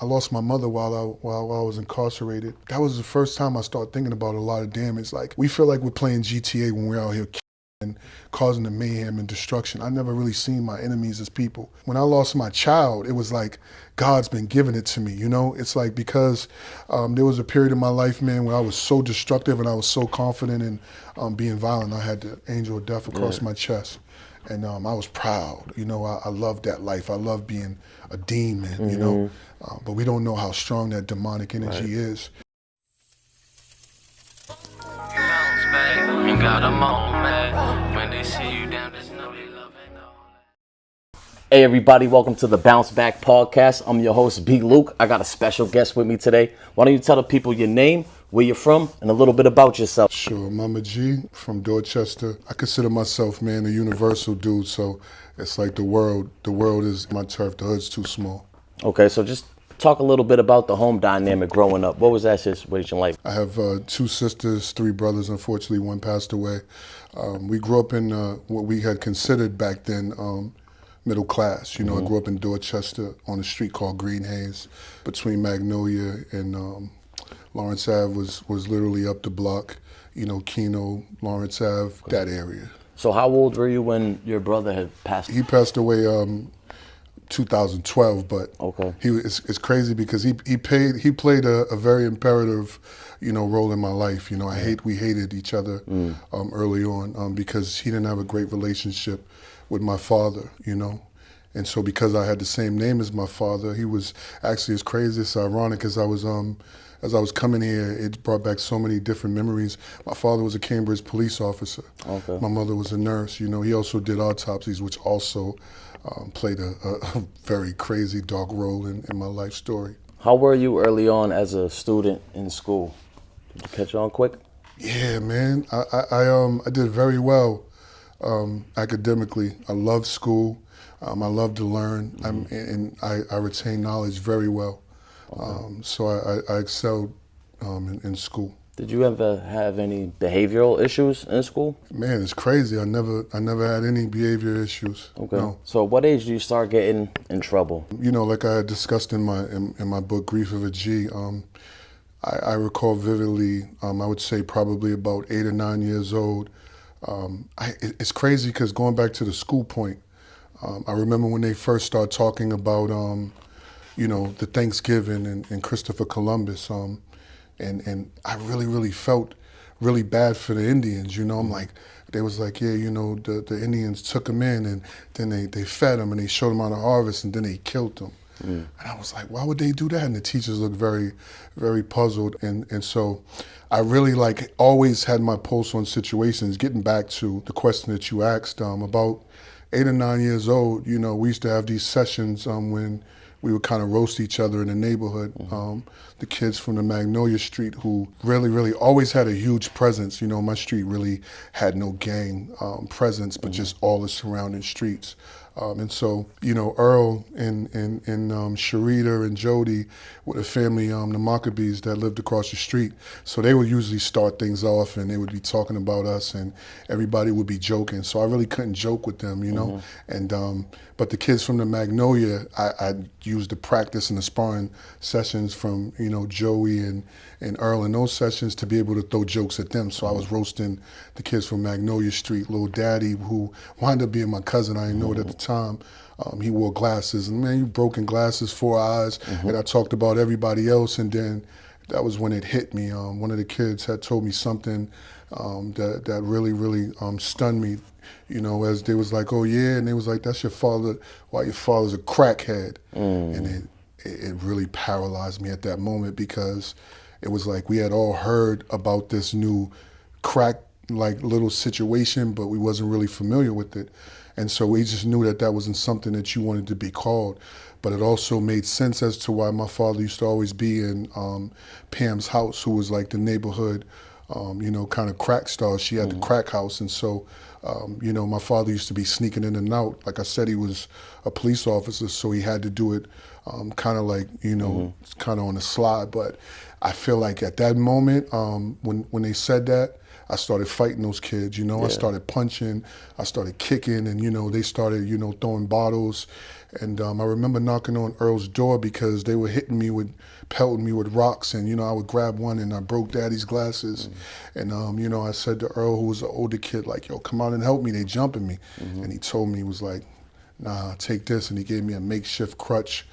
I lost my mother while I was incarcerated. That was the first time I started thinking about a lot of damage. Like, we feel like we're playing GTA when we're out here and causing the mayhem and destruction. I never really seen my enemies as people. When I lost my child, it was like God's been giving it to me, you know? It's like because there was a period in my life, man, where I was so destructive and I was so confident in being violent. I had the angel of death across my chest. And I was proud, you know, I loved that life. I loved being a demon, you know? But we don't know how strong that demonic energy is. You got a moment when they see you down, just know they love it. Hey everybody, welcome to the Bounce Back Podcast. I'm your host, B. Luke. I got a special guest with me today. Why don't you tell the people your name, where you're from, and a little bit about yourself? Sure, I'm Ummagee from Dorchester. I consider myself, man, a universal dude, so it's like the world is my turf, the hood's too small. Okay, so just talk a little bit about the home dynamic growing up. What was that situation like? I have 2 sisters, 3 brothers. Unfortunately, one passed away. We grew up in what we had considered back then middle class. You know, I grew up in Dorchester on a street called Green Hayes. Between Magnolia and Lawrence Ave was literally up the block. You know, Keno, Lawrence Ave, that area. So how old were you when your brother had passed? He passed away 2012, but Okay. it's crazy because he played a very imperative, you know, role in my life. You know, we hated each other early on because he didn't have a great relationship with my father, you know. And so because I had the same name as my father, he was actually, as crazy, it's ironic, as I was coming here, it brought back so many different memories. My father was a Cambridge police officer. Okay. My mother was a nurse. You know, he also did autopsies, which also played a very crazy, dark role in my life story. How were you early on as a student in school? Did you catch on quick? Yeah, man. I did very well academically. I loved school. I loved to learn, and I retained knowledge very well. So I excelled in school. Did you ever have any behavioral issues in school? Man, it's crazy. I never had any behavior issues. Okay. No. So what age do you start getting in trouble? You know, like I had discussed in my book, Greif Of A G, I recall vividly, I would say probably about 8 or 9 years old. It's crazy because going back to the school point, I remember when they first started talking about, you know, the Thanksgiving and Christopher Columbus, and I really felt really bad for the Indians. You know, I'm like, they was like, yeah, you know, the Indians took them in and then they fed them and they showed them how to harvest and then they killed them. And I was like, why would they do that? And the teachers looked very, very puzzled. And so I really like always had my pulse on situations. Getting back to the question that you asked, about 8 or 9 years old, you know, we used to have these sessions when we would kind of roast each other in the neighborhood. The kids from the Magnolia Street who really always had a huge presence. You know, my street really had no gang presence, but just all the surrounding streets. And so, you know, Earl and Sharita and Jody with a family, the Maccabees that lived across the street. So they would usually start things off and they would be talking about us and everybody would be joking. So I really couldn't joke with them, you know. And but the kids from the Magnolia, I used the practice and the sparring sessions from, you know, Joey and Earl in those sessions to be able to throw jokes at them. So I was roasting the kids from Magnolia Street, Little Daddy, who wound up being my cousin. I didn't know it at the time. He wore glasses, and man, you broken glasses, 4 eyes, and I talked about everybody else, and then that was when it hit me. One of the kids had told me something that really stunned me, you know, as they was like, oh yeah, and they was like, that's your father, why your father's a crackhead. And it really paralyzed me at that moment because it was like we had all heard about this new crack like little situation, but we wasn't really familiar with it. And so we just knew that wasn't something that you wanted to be called. But it also made sense as to why my father used to always be in Pam's house, who was like the neighborhood, you know, kind of crack star. She had the crack house. And so, you know, my father used to be sneaking in and out. Like I said, he was a police officer, so he had to do it kind of like, you know, kind of on the slide. But I feel like at that moment, when they said that, I started fighting those kids, you know. I started punching, I started kicking, and, you know, they started, you know, throwing bottles. And I remember knocking on Earl's door because they were pelting me with rocks, and, you know, I would grab one and I broke Daddy's glasses. And, you know, I said to Earl, who was an older kid, like, yo, come out and help me, they jumping me. And he told me, he was like, nah, take this, and he gave me a makeshift crutch,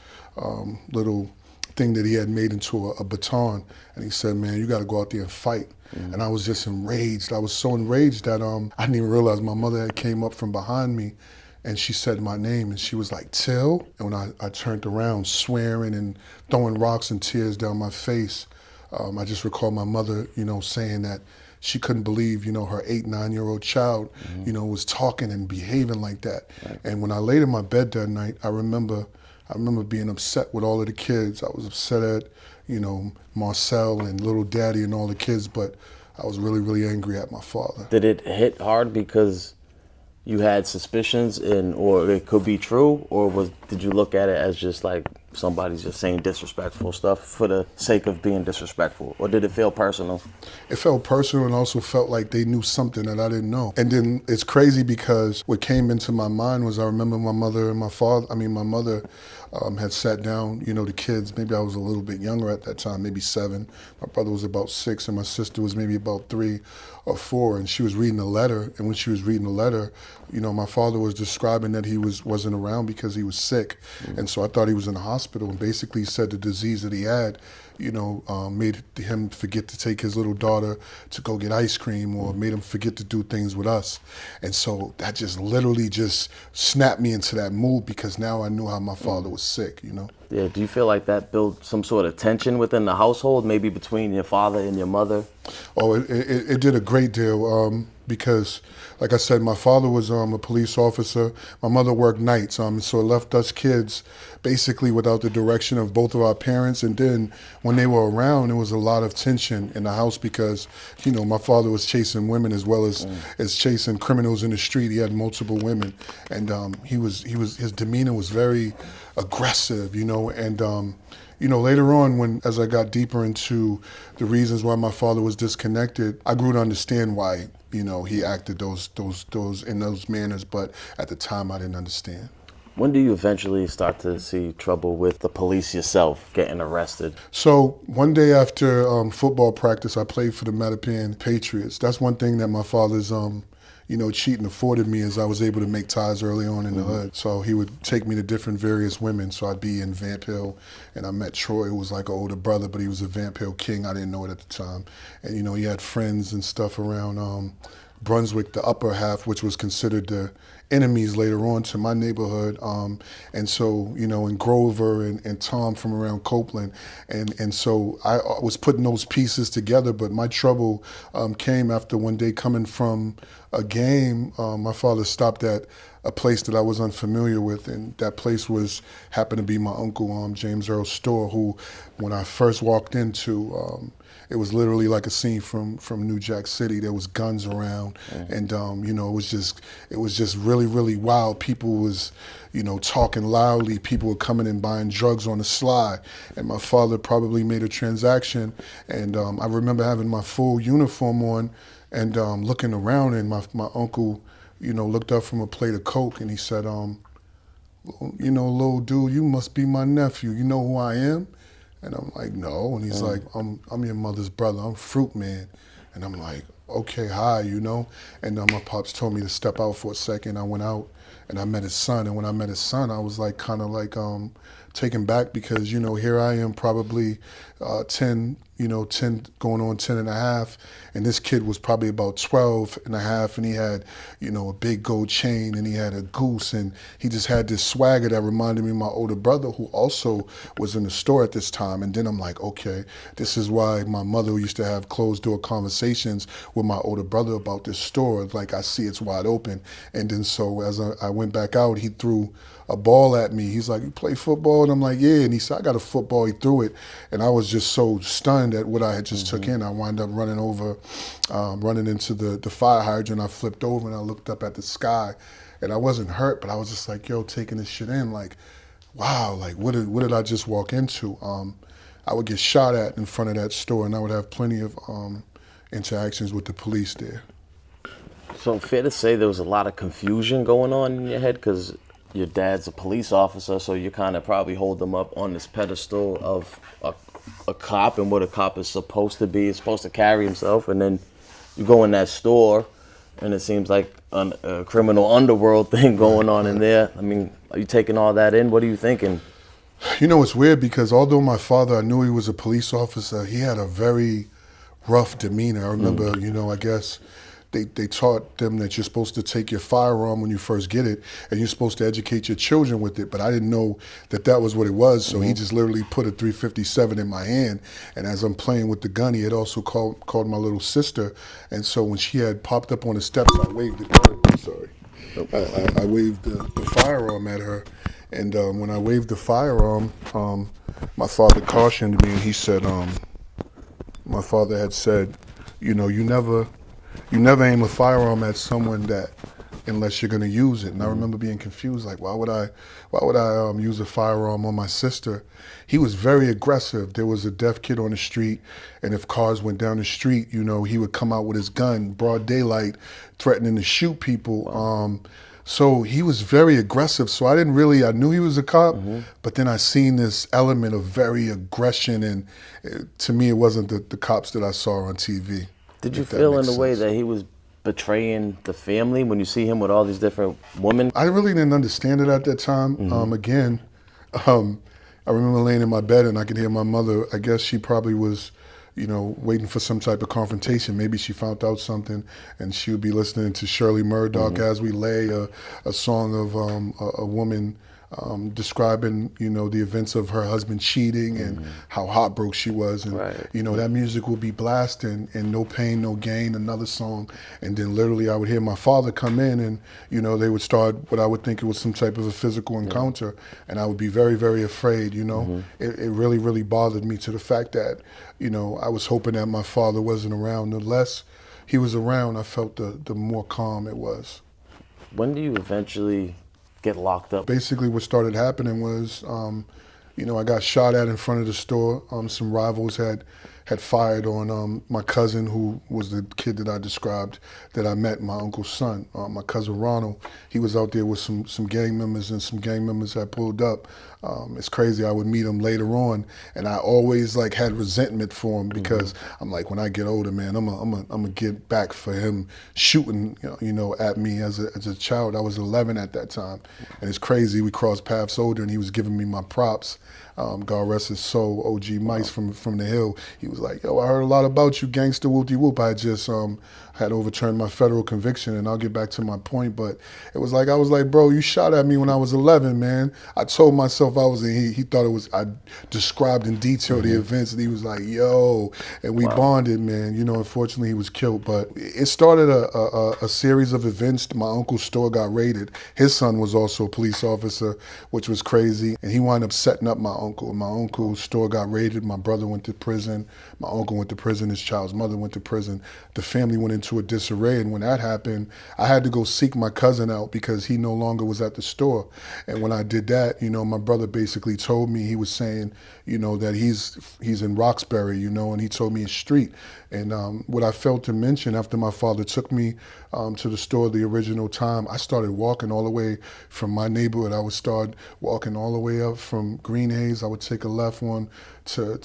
little thing that he had made into a baton, and he said, man, you got to go out there and fight. And I was just enraged. I was so enraged that I didn't even realize my mother had came up from behind me, and she said my name, and she was like, Till. And when I turned around, swearing and throwing rocks and tears down my face, I just recall my mother, you know, saying that she couldn't believe, you know, her 8-9-year-old child, you know, was talking and behaving like that. And when I laid in my bed that night, I remember being upset with all of the kids. I was upset at, you know, Marcel and little Daddy and all the kids, but I was really, really angry at my father. Did it hit hard because you had suspicions or it could be true, or did you look at it as just like somebody's just saying disrespectful stuff for the sake of being disrespectful, or did it feel personal? It felt personal, and also felt like they knew something that I didn't know. And then it's crazy because what came into my mind was I remember my mother had sat down, you know, the kids. Maybe I was a little bit younger at that time, maybe 7. My brother was about 6, and my sister was maybe about 3 or 4. And she was reading a letter. And when she was reading the letter, you know, my father was describing that he wasn't around because he was sick. And so I thought he was in the hospital, and basically said the disease that he had, you know, made him forget to take his little daughter to go get ice cream, or made him forget to do things with us. And so that just literally just snapped me into that mood, because now I knew how my father was sick, you know? Yeah, do you feel like that built some sort of tension within the household, maybe between your father and your mother? Oh, it did a great deal, because, like I said, my father was a police officer. My mother worked nights, so it left us kids basically without the direction of both of our parents. And then when they were around, there was a lot of tension in the house because, you know, my father was chasing women as well as chasing criminals in the street. He had multiple women, and his demeanor was very aggressive, you know. And you know, later on, as I got deeper into the reasons why my father was disconnected, I grew to understand why, you know, he acted those in those manners. But at the time, I didn't understand. When do you eventually start to see trouble with the police yourself, getting arrested? So one day after football practice, I played for the Mattapan Patriots. That's one thing that my father's you know, cheating afforded me, is I was able to make ties early on in the hood. So he would take me to different various women. So I'd be in Vamp Hill, and I met Troy, who was like an older brother, but he was a Vamp Hill king. I didn't know it at the time. And, you know, he had friends and stuff around Brunswick, the upper half, which was considered the enemies later on to my neighborhood. And so, you know, and Grover and Tom from around Copeland. And so I was putting those pieces together, but my trouble came after one day coming from a game. My father stopped at a place that I was unfamiliar with, and that place happened to be my uncle, James Earl's store, who, when I first walked into, it was literally like a scene from New Jack City. There was guns around, and you know, it was just really, really wild. People was, you know, talking loudly. People were coming and buying drugs on the sly, and my father probably made a transaction. And I remember having my full uniform on, and looking around, and my uncle, you know, looked up from a plate of Coke, and he said, you know, little dude, you must be my nephew. You know who I am? And I'm like, no. And he's like, I'm your mother's brother. I'm Fruit Man. And I'm like, okay, hi, you know. And my pops told me to step out for a second. I went out and I met his son. And when I met his son, I was like, kind of like taken back, because, you know, here I am, probably 10 going on 10 and a half. And this kid was probably about 12 and a half, and he had, you know, a big gold chain, and he had a goose, and he just had this swagger that reminded me of my older brother, who also was in the store at this time. And then I'm like, okay, this is why my mother used to have closed door conversations with my older brother about this store. Like, I see it's wide open. And then so as I went back out, he threw a ball at me. He's like, you play football? And I'm like, yeah. And he said, I got a football. He threw it. And I was just so stunned at what I had just took in. I wound up running into the fire hydrant. I flipped over and I looked up at the sky, and I wasn't hurt, but I was just like, yo, taking this shit in, like, wow, like what did I just walk into? I would get shot at in front of that store, and I would have plenty of interactions with the police there. So fair to say there was a lot of confusion going on in your head because your dad's a police officer, so you kind of probably hold them up on this pedestal of a cop and what a cop is supposed to be. It's supposed to carry himself, and then you go in that store, and it seems like a criminal underworld thing going on in there. I mean, are you taking all that in? What are you thinking? You know, it's weird because although my father, I knew he was a police officer, he had a very rough demeanor. I remember, you know, I guess they taught them that you're supposed to take your firearm when you first get it, and you're supposed to educate your children with it, but I didn't know that that was what it was, so he just literally put a .357 in my hand, and as I'm playing with the gun, he had also called my little sister, and so when she had popped up on the steps, I waved the gun. Sorry. I waved the firearm at her, and when I waved the firearm, my father cautioned me, and he said, my father had said, you know, you never aim a firearm at someone that, unless you're gonna use it. And I remember being confused, like, why would I use a firearm on my sister? He was very aggressive. There was a deaf kid on the street, and if cars went down the street, you know, he would come out with his gun, broad daylight, threatening to shoot people. So he was very aggressive. So I knew he was a cop, but then I seen this element of very aggression, and to me, it wasn't the cops that I saw on TV. Did you feel in the way that he was betraying the family when you see him with all these different women? I really didn't understand it at that time. I remember laying in my bed and I could hear my mother. I guess she probably was, you know, waiting for some type of confrontation. Maybe she found out something, and she would be listening to Shirley Murdoch as we lay, a song of a woman describing, you know, the events of her husband cheating and how heartbroken she was, and you know, that music would be blasting, and No Pain, No Gain, another song, and then literally I would hear my father come in, and you know, they would start what I would think it was some type of a physical encounter, and I would be very, very afraid. You know, it really, really bothered me to the fact that, you know, I was hoping that my father wasn't around. The less he was around, I felt the more calm it was. When do you eventually get locked up? Basically what started happening was, you know, I got shot at in front of the store. Some rivals had fired on my cousin, who was the kid that I described that I met, my uncle's son, my cousin Ronald. He was out there with some gang members, and some gang members had pulled up. It's crazy, I would meet him later on, and I always like had resentment for him because I'm like, when I get older, man, I'm gonna get back for him shooting, you know, at me as a child. I was 11 at that time, and it's crazy. We crossed paths older, and he was giving me my props. God rest his soul, OG Mice from the Hill. He was like, yo, I heard a lot about you, gangster whoop-de-whoop. I just had overturned my federal conviction, and I'll get back to my point, but it was like, I was like, bro, you shot at me when I was 11, man. I told myself I was, he thought it was, I described in detail the events, and he was like, yo, and we bonded, man. You know, unfortunately he was killed, but it started a series of events. My uncle's store got raided. His son was also a police officer, which was crazy, and he wound up setting up my uncle. My uncle's store got raided. My brother went to prison. My uncle went to prison. His child's mother went to prison. The family went into a disarray, and when that happened, I had to go seek my cousin out because he no longer was at the store. And when I did that, you know, my brother basically told me, he was saying, you know, that he's in Roxbury, you know, and he told me his street. And what I failed to mention, after my father took me to the store the original time, I started walking all the way from my neighborhood. I would start walking all the way up from Green Hayes. I would take a left one to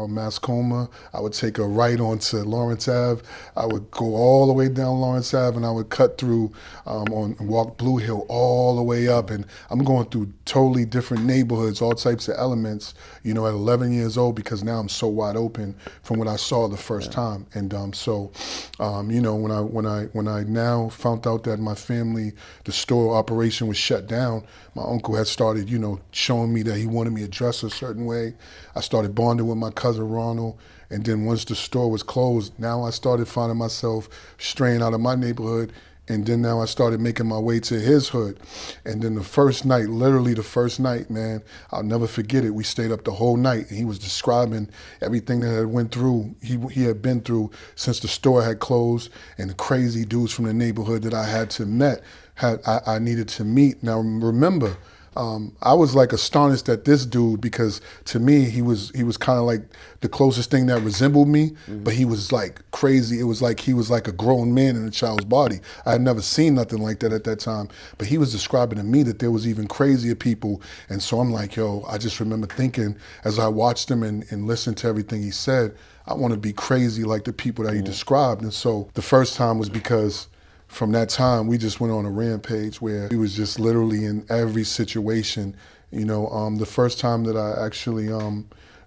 Mascoma. I would take a right onto Lawrence Ave. I would go all the way down Lawrence Ave, and I would cut through and walk Blue Hill all the way up. And I'm going through totally different neighborhoods, all types of elements, you know, at 11 years old, because now I'm so wide open from what I saw the first time. And you know, when I now found out that my family, the store operation was shut down, my uncle had started, you know, showing me that he wanted me to dress a certain way. I started bonding with my cousin Ronald, and then once the store was closed, now I started finding myself straying out of my neighborhood, and then now I started making my way to his hood. And then the first night, literally the first night, man, I'll never forget it. We stayed up the whole night, and he was describing everything that had went through, he had been through since the store had closed, and the crazy dudes from the neighborhood that I had to met, I needed to meet. Now remember, I was like astonished at this dude because to me he was kind of like the closest thing that resembled me, but he was like crazy. It was like he was like a grown man in a child's body. I had never seen nothing like that at that time, but he was describing to me that there was even crazier people. And so I'm like, yo, I just remember thinking as I watched him and listened to everything he said, I want to be crazy like the people that he described. And so the first time was because from that time, we just went on a rampage where he was just literally in every situation. You know, the first time that I actually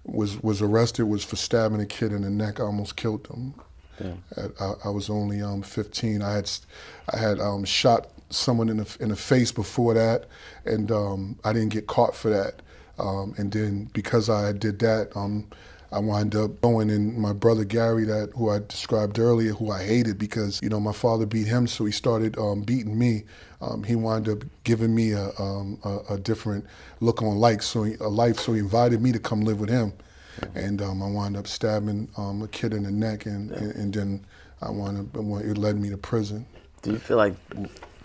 was arrested was for stabbing a kid in the neck. I almost killed him. I was only 15. I had shot someone in the face before that, and I didn't get caught for that. And then because I did that, I wound up going in my brother Gary, who I described earlier, who I hated because, you know, my father beat him, so he started beating me. He wound up giving me a different look on life, so he invited me to come live with him. And I wound up stabbing a kid in the neck, and then it led me to prison. Do you feel like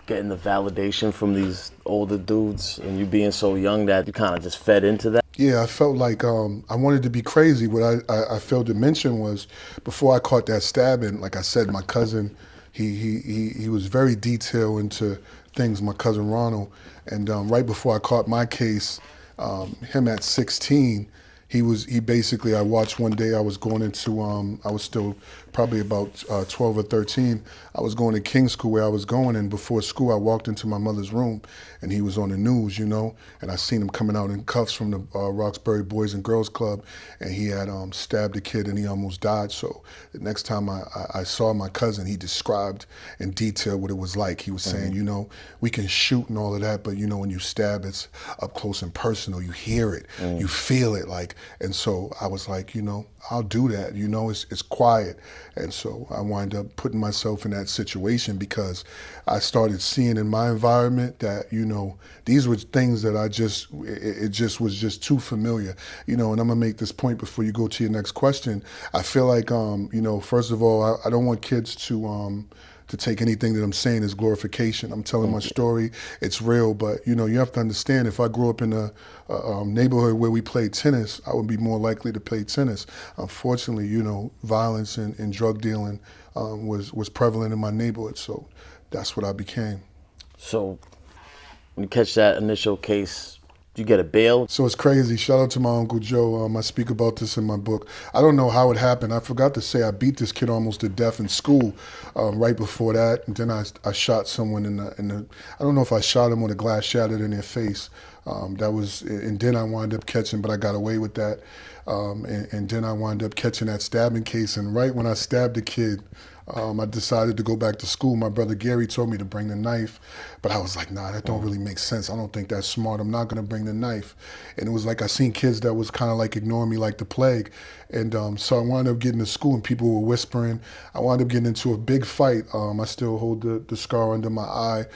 getting the validation from these older dudes and you being so young that you kind of just fed into that? Yeah, I felt like I wanted to be crazy. What I failed to mention was before I caught that stabbing, like I said, my cousin, he was very detailed into things, my cousin Ronald. And right before I caught my case, him at 16, I watched one day, I was going into, I was still probably about 12 or 13. I was going to King's School where I was going, and before school I walked into my mother's room and he was on the news, you know, and I seen him coming out in cuffs from the Roxbury Boys and Girls Club, and he had stabbed a kid and he almost died. So the next time I saw my cousin, he described in detail what it was like. He was saying, you know, we can shoot and all of that, but you know, when you stab, it's up close and personal. You hear it, you feel it, like. And so I was like, you know, I'll do that. You know, it's quiet. And so I wind up putting myself in that situation because I started seeing in my environment that, you know, these were things that it just was just too familiar. You know, and I'm gonna make this point before you go to your next question. I feel like, you know, first of all, I don't want kids to take anything that I'm saying as glorification. I'm telling my story, it's real, but you know, you have to understand, if I grew up in a neighborhood where we played tennis, I would be more likely to play tennis. Unfortunately, you know, violence and drug dealing was prevalent in my neighborhood, so that's what I became. So when you catch that initial case, you get a bail? So it's crazy. Shout out to my Uncle Joe. I speak about this in my book. I don't know how it happened. I forgot to say I beat this kid almost to death in school right before that. And then I shot someone in the, I don't know if I shot him when a glass shattered in their face. And then I wound up catching, but I got away with that. And then I wound up catching that stabbing case. And right when I stabbed the kid, I decided to go back to school. My brother Gary told me to bring the knife, but I was like, nah, that don't really make sense. I don't think that's smart. I'm not gonna bring the knife. And it was like I seen kids that was kind of like ignoring me like the plague. And so I wound up getting to school and people were whispering. I wound up getting into a big fight. I still hold the scar under my eye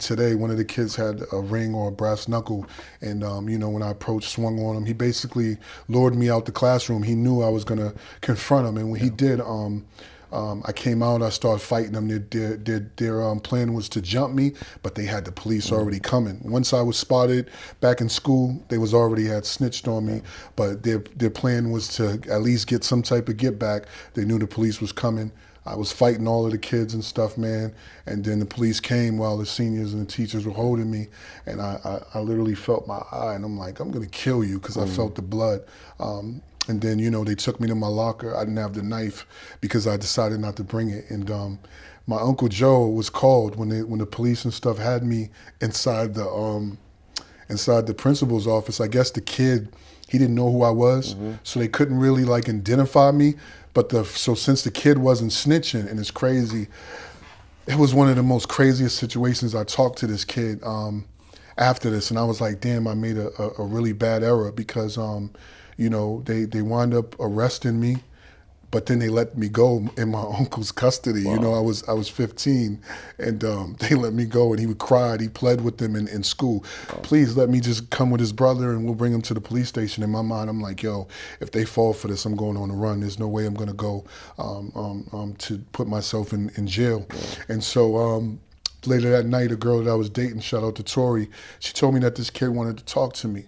today. One of the kids had a ring or a brass knuckle. And you know, when I approached, swung on him, he basically lured me out the classroom. He knew I was gonna confront him. And when he did, I came out, I started fighting them. Their plan was to jump me, but they had the police already coming. Once I was spotted back in school, they already had snitched on me, but their plan was to at least get some type of get back. They knew the police was coming. I was fighting all of the kids and stuff, man, and then the police came while the seniors and the teachers were holding me, and I literally felt my eye, and I'm like, I'm gonna kill you, because I felt the blood. And then, you know, they took me to my locker. I didn't have the knife because I decided not to bring it. And my Uncle Joe was called when the police and stuff had me inside the principal's office. I guess the kid, he didn't know who I was, so they couldn't really like identify me. But so since the kid wasn't snitching, and it's crazy, it was one of the most craziest situations. I talked to this kid after this, and I was like, damn, I made a really bad error because you know, they wound up arresting me, but then they let me go in my uncle's custody. Wow. You know, I was 15, and they let me go, and he cried. He pled with them in school. Wow. Please let me just come with his brother, and we'll bring him to the police station. In my mind, I'm like, yo, if they fall for this, I'm going on a run. There's no way I'm gonna go to put myself in jail. Wow. And so later that night, a girl that I was dating, shout out to Tori, she told me that this kid wanted to talk to me.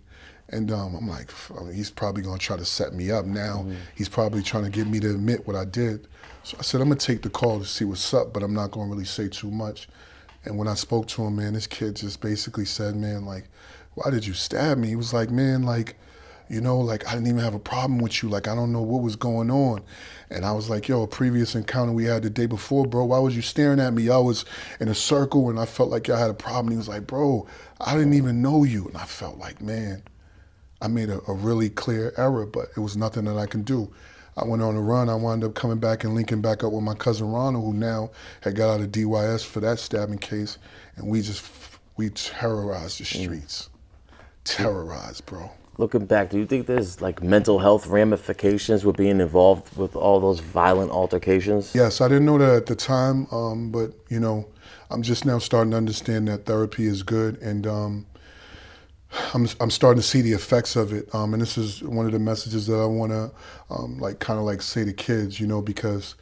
And I'm like, he's probably gonna try to set me up now. He's probably trying to get me to admit what I did. So I said, I'm gonna take the call to see what's up, but I'm not gonna really say too much. And when I spoke to him, man, this kid just basically said, man, like, why did you stab me? He was like, man, like, you know, like, I didn't even have a problem with you. Like, I don't know what was going on. And I was like, yo, a previous encounter we had the day before, bro, why was you staring at me? I was in a circle and I felt like y'all had a problem. He was like, bro, I didn't even know you. And I felt like, man, I made a really clear error, but it was nothing that I can do. I went on a run. I wound up coming back and linking back up with my cousin Ronald, who now had got out of DYS for that stabbing case. And we terrorized the streets. Terrorized, bro. Looking back, do you think there's like mental health ramifications with being involved with all those violent altercations? Yes, I didn't know that at the time, but you know, I'm just now starting to understand that therapy is good, and I'm starting to see the effects of it. And this is one of the messages that I want to kind of say to kids, you know, because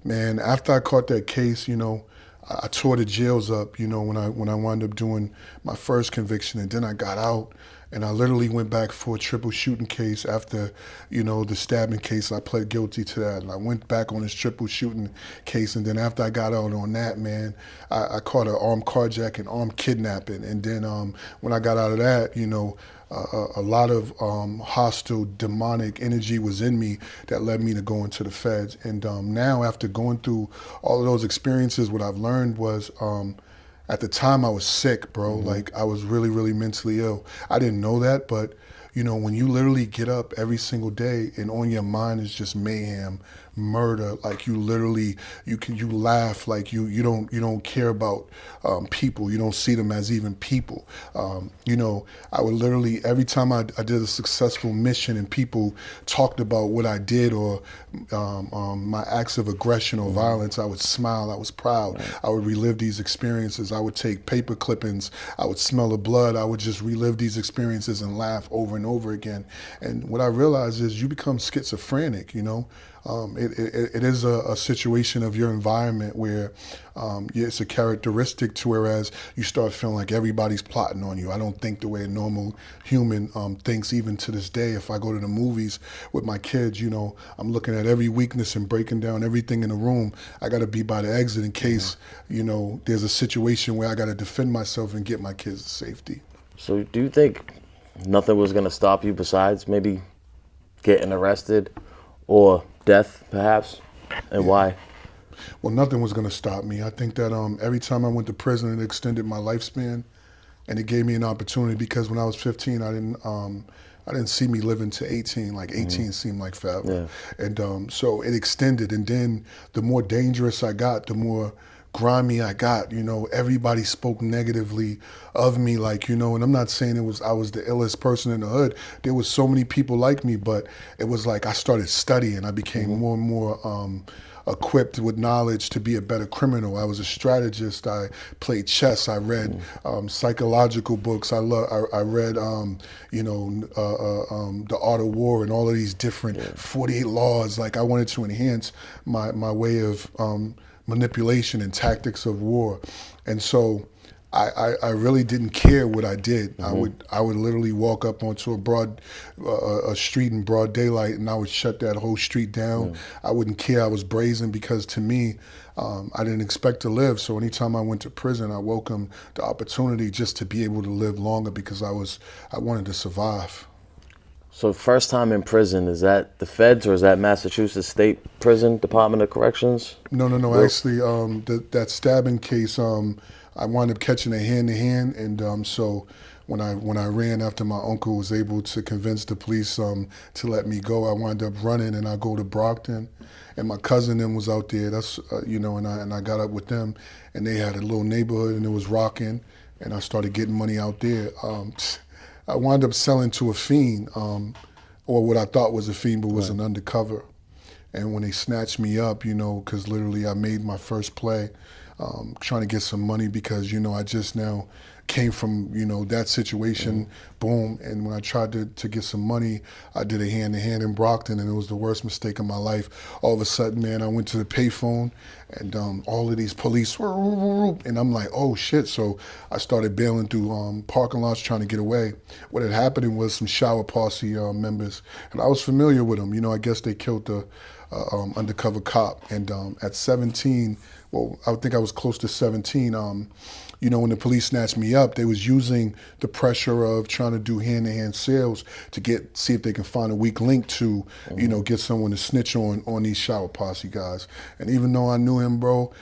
man, after I caught that case, you know, I tore the jails up, you know, when I wound up doing my first conviction, and then I got out. And I literally went back for a triple shooting case after, you know, the stabbing case. I pled guilty to that. And I went back on this triple shooting case. And then after I got out on that, man, I caught an armed carjacking, armed kidnapping. And then when I got out of that, you know, a lot of hostile, demonic energy was in me that led me to go into the feds. And now, after going through all of those experiences, what I've learned was at the time I was sick, bro. Like, I was really, really mentally ill. I didn't know that, but you know, when you literally get up every single day and on your mind is just mayhem, murder, like you literally, you laugh, like you don't care about people. You don't see them as even people. You know, I would literally, every time I did a successful mission and people talked about what I did or my acts of aggression or violence, I would smile, I was proud. I would relive these experiences. I would take paper clippings, I would smell the blood, I would just relive these experiences and laugh over and over again. And what I realized is you become schizophrenic, you know. It is a situation of your environment where it's a characteristic to whereas you start feeling like everybody's plotting on you. I don't think the way a normal human thinks even to this day. If I go to the movies with my kids, you know, I'm looking at every weakness and breaking down everything in the room. I got to be by the exit in case, you know, there's a situation where I got to defend myself and get my kids to safety. So do you think nothing was going to stop you besides maybe getting arrested or death, perhaps? And why? Well, nothing was going to stop me. I think that every time I went to prison, it extended my lifespan, and it gave me an opportunity because when I was 15, I didn't see me living to 18. Like 18 seemed like forever. Yeah. And so it extended, and then the more dangerous I got, the more grimy I got, you know. Everybody spoke negatively of me, like, you know, and I'm not saying I was the illest person in the hood. There was so many people like me, but it was like I started studying. I became more and more equipped with knowledge to be a better criminal. I was a strategist. I played chess. I read psychological books. I read, you know, The Art of War and all of these different 48 laws. Like, I wanted to enhance my way of manipulation and tactics of war. And so I really didn't care what I did. I would literally walk up onto a street in broad daylight and I would shut that whole street down. I wouldn't care. I was brazen because to me, I didn't expect to live. So anytime I went to prison, I welcomed the opportunity just to be able to live longer because I wanted to survive. So first time in prison, is that the feds or is that Massachusetts State Prison, Department of Corrections? No. Actually, that stabbing case, I wound up catching a hand-to-hand, and so when I ran after my uncle was able to convince the police to let me go, I wound up running, and I go to Brockton, and my cousin then was out there. That's you know, and I got up with them, and they had a little neighborhood, and it was rocking, and I started getting money out there. I wound up selling to a fiend, or what I thought was a fiend, but was an undercover. And when they snatched me up, you know, because literally I made my first play, trying to get some money because, you know, I just now came from, that situation, boom. And when I tried to get some money, I did a hand-to-hand in Brockton, and it was the worst mistake of my life. All of a sudden, man, I went to the payphone, and all of these police, and I'm like, oh shit. So I started bailing through parking lots trying to get away. What had happened was some shower posse members, and I was familiar with them. I guess they killed the undercover cop. And at 17, well, I think I was close to 17, when the police snatched me up, they was using the pressure of trying to do hand-to-hand sales to see if they can find a weak link to, get someone to snitch on these shower posse guys. And even though I knew him, bro,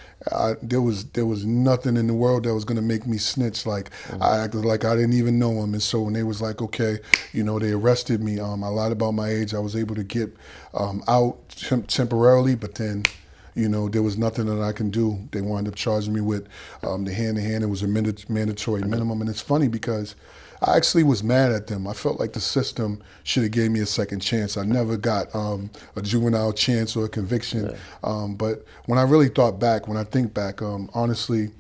there was nothing in the world that was gonna make me snitch. Like, I acted like I didn't even know him. And so when they was like, okay, they arrested me, I lied about my age. I was able to get out temporarily, but then there was nothing that I can do. They wound up charging me with the hand-to-hand. It was a mandatory minimum. And it's funny because I actually was mad at them. I felt like the system should have gave me a second chance. I never got a juvenile chance or a conviction. Yeah. But when I really thought back, when I think back, honestly,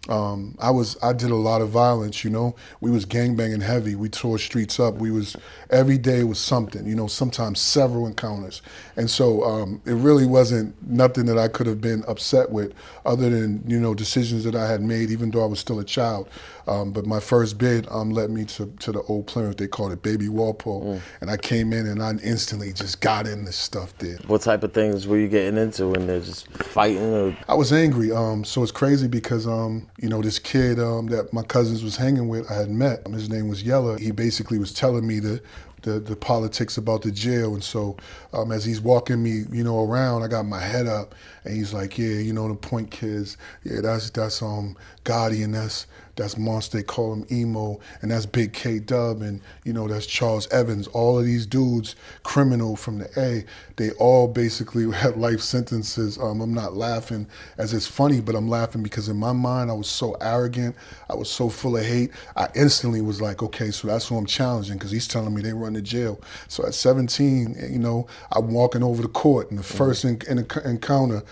I did a lot of violence. We was gangbanging heavy. We tore streets up. Every day was something. Sometimes several encounters. And so it really wasn't nothing that I could have been upset with, other than decisions that I had made, even though I was still a child. But my first bid led me to the old Plymouth. They called it Baby Walpole. And I came in and I instantly just got in this stuff there. What type of things were you getting into when they're just fighting? Or? I was angry. So it's crazy because, this kid that my cousins was hanging with, I had met. His name was Yella. He basically was telling me the politics about the jail. And so as he's walking me, around, I got my head up, and he's like, yeah, the point kids, yeah, that's Gotti, and that's Monster, they call him Emo, and that's Big K Dub, and that's Charles Evans. All of these dudes, criminal from the A, they all basically had life sentences. I'm not laughing as it's funny, but I'm laughing because in my mind I was so arrogant, I was so full of hate. I instantly was like, okay, so that's who I'm challenging, because he's telling me they run to jail. So at 17, I'm walking over the court, and the first encounter,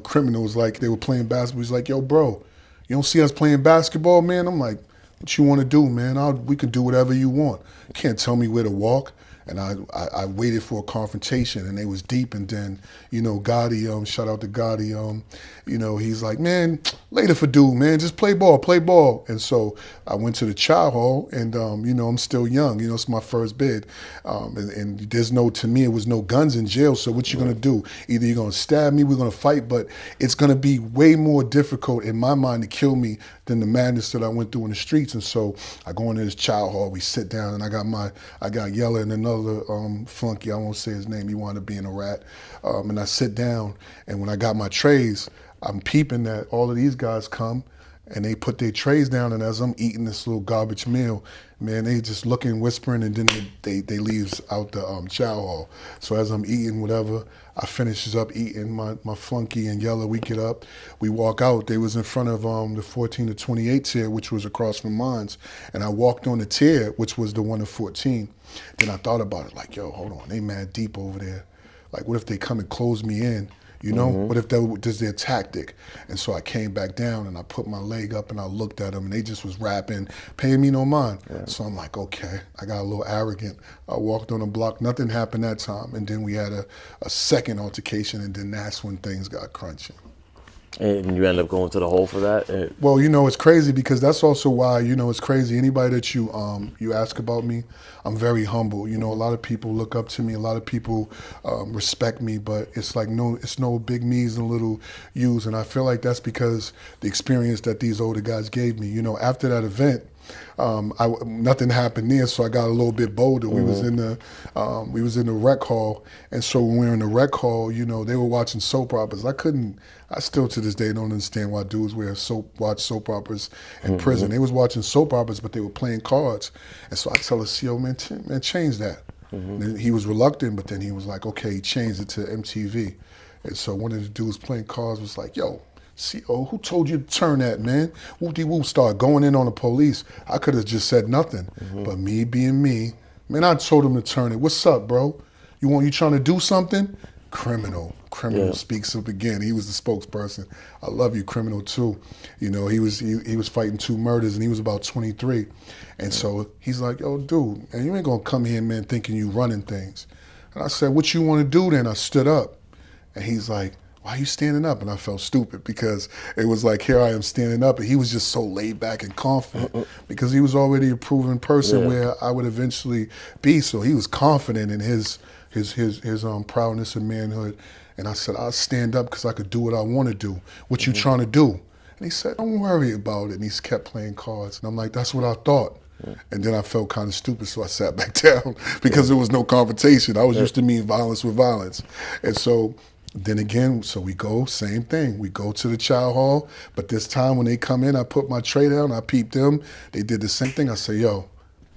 criminals, like, they were playing basketball. He's like, yo, bro, you don't see us playing basketball, man? I'm like, what you want to do, man? We can do whatever you want. You can't tell me where to walk. And I waited for a confrontation, and they was deep. And then, Gotti, shout out to Gotti, he's like, man, later for dude, man, just play ball. And so I went to the child hall, and, I'm still young, it's my first bid. And to me, it was no guns in jail. So what you gonna do? Either you're gonna stab me, we're gonna fight, but it's gonna be way more difficult in my mind to kill me than the madness that I went through in the streets. And so I go into this child hall, we sit down, and I got Yella and another flunky, I won't say his name, he wound up being a rat. And I sit down, and when I got my trays, I'm peeping that all of these guys come, and they put their trays down, and as I'm eating this little garbage meal, man, they just looking, whispering, and then they leaves out the chow hall. So as I'm eating whatever, I finishes up eating my flunky and Yella. We get up, we walk out. They was in front of the 14 to 28 tier, which was across from mine's, and I walked on the tier, which was the one of 14. Then I thought about it, like, yo, hold on, they mad deep over there. Like, what if they come and close me in? What if that was their tactic? And so I came back down, and I put my leg up, and I looked at them, and they just was rapping, paying me no mind. Yeah. So I'm like, okay, I got a little arrogant. I walked on the block, nothing happened that time. And then we had a second altercation, and then that's when things got crunching. And you end up going to the hole for that? Well, it's crazy because that's also why, it's crazy. Anybody that you ask about me, I'm very humble. A lot of people look up to me. A lot of people respect me, but it's like it's no big me's and little you's. And I feel like that's because the experience that these older guys gave me. After that event, nothing happened there, so I got a little bit bolder. We was in the rec hall, and so when we were in the rec hall, they were watching soap operas. I still to this day don't understand why dudes watch soap operas in prison. They was watching soap operas, but they were playing cards. And so I tell us, yo, man, change that. And he was reluctant, but then he was like, okay, he changed it to MTV. And so one of the dudes playing cards was like, yo, CO, who told you to turn that, man? Whoop-de-whoop, start going in on the police. I could have just said nothing. But me being me, man, I told him to turn it. What's up, bro? You trying to do something? Criminal speaks up again. He was the spokesperson. I love you, Criminal, too. You know, he was fighting 2 murders, and he was about 23. And so he's like, yo, dude, man, you ain't gonna come here, man, thinking you running things. And I said, what you want to do then? I stood up. And he's like, why are you standing up? And I felt stupid because it was like, here I am standing up. And he was just so laid back and confident because he was already a proven person where I would eventually be. So he was confident in his proudness and manhood. And I said, I'll stand up because I could do what I want to do. What you trying to do? And he said, don't worry about it. And he kept playing cards. And I'm like, that's what I thought. And then I felt kind of stupid, so I sat back down because there was no confrontation. I was used to meeting violence with violence. And so then again, so we go, same thing. We go to the chow hall, but this time when they come in, I put my tray down, I peeped them. They did the same thing. I say, yo,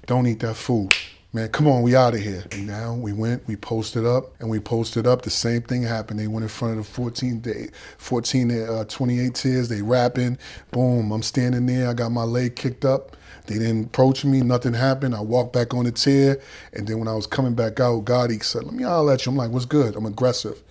don't eat that food. Man, come on, we out of here. And now we went, we posted up, the same thing happened. They went in front of the 28 tiers, they rapping, boom, I'm standing there, I got my leg kicked up. They didn't approach me, nothing happened. I walked back on the tier, and then when I was coming back out, Gotti said, let me holler at you. I'm like, what's good? I'm aggressive.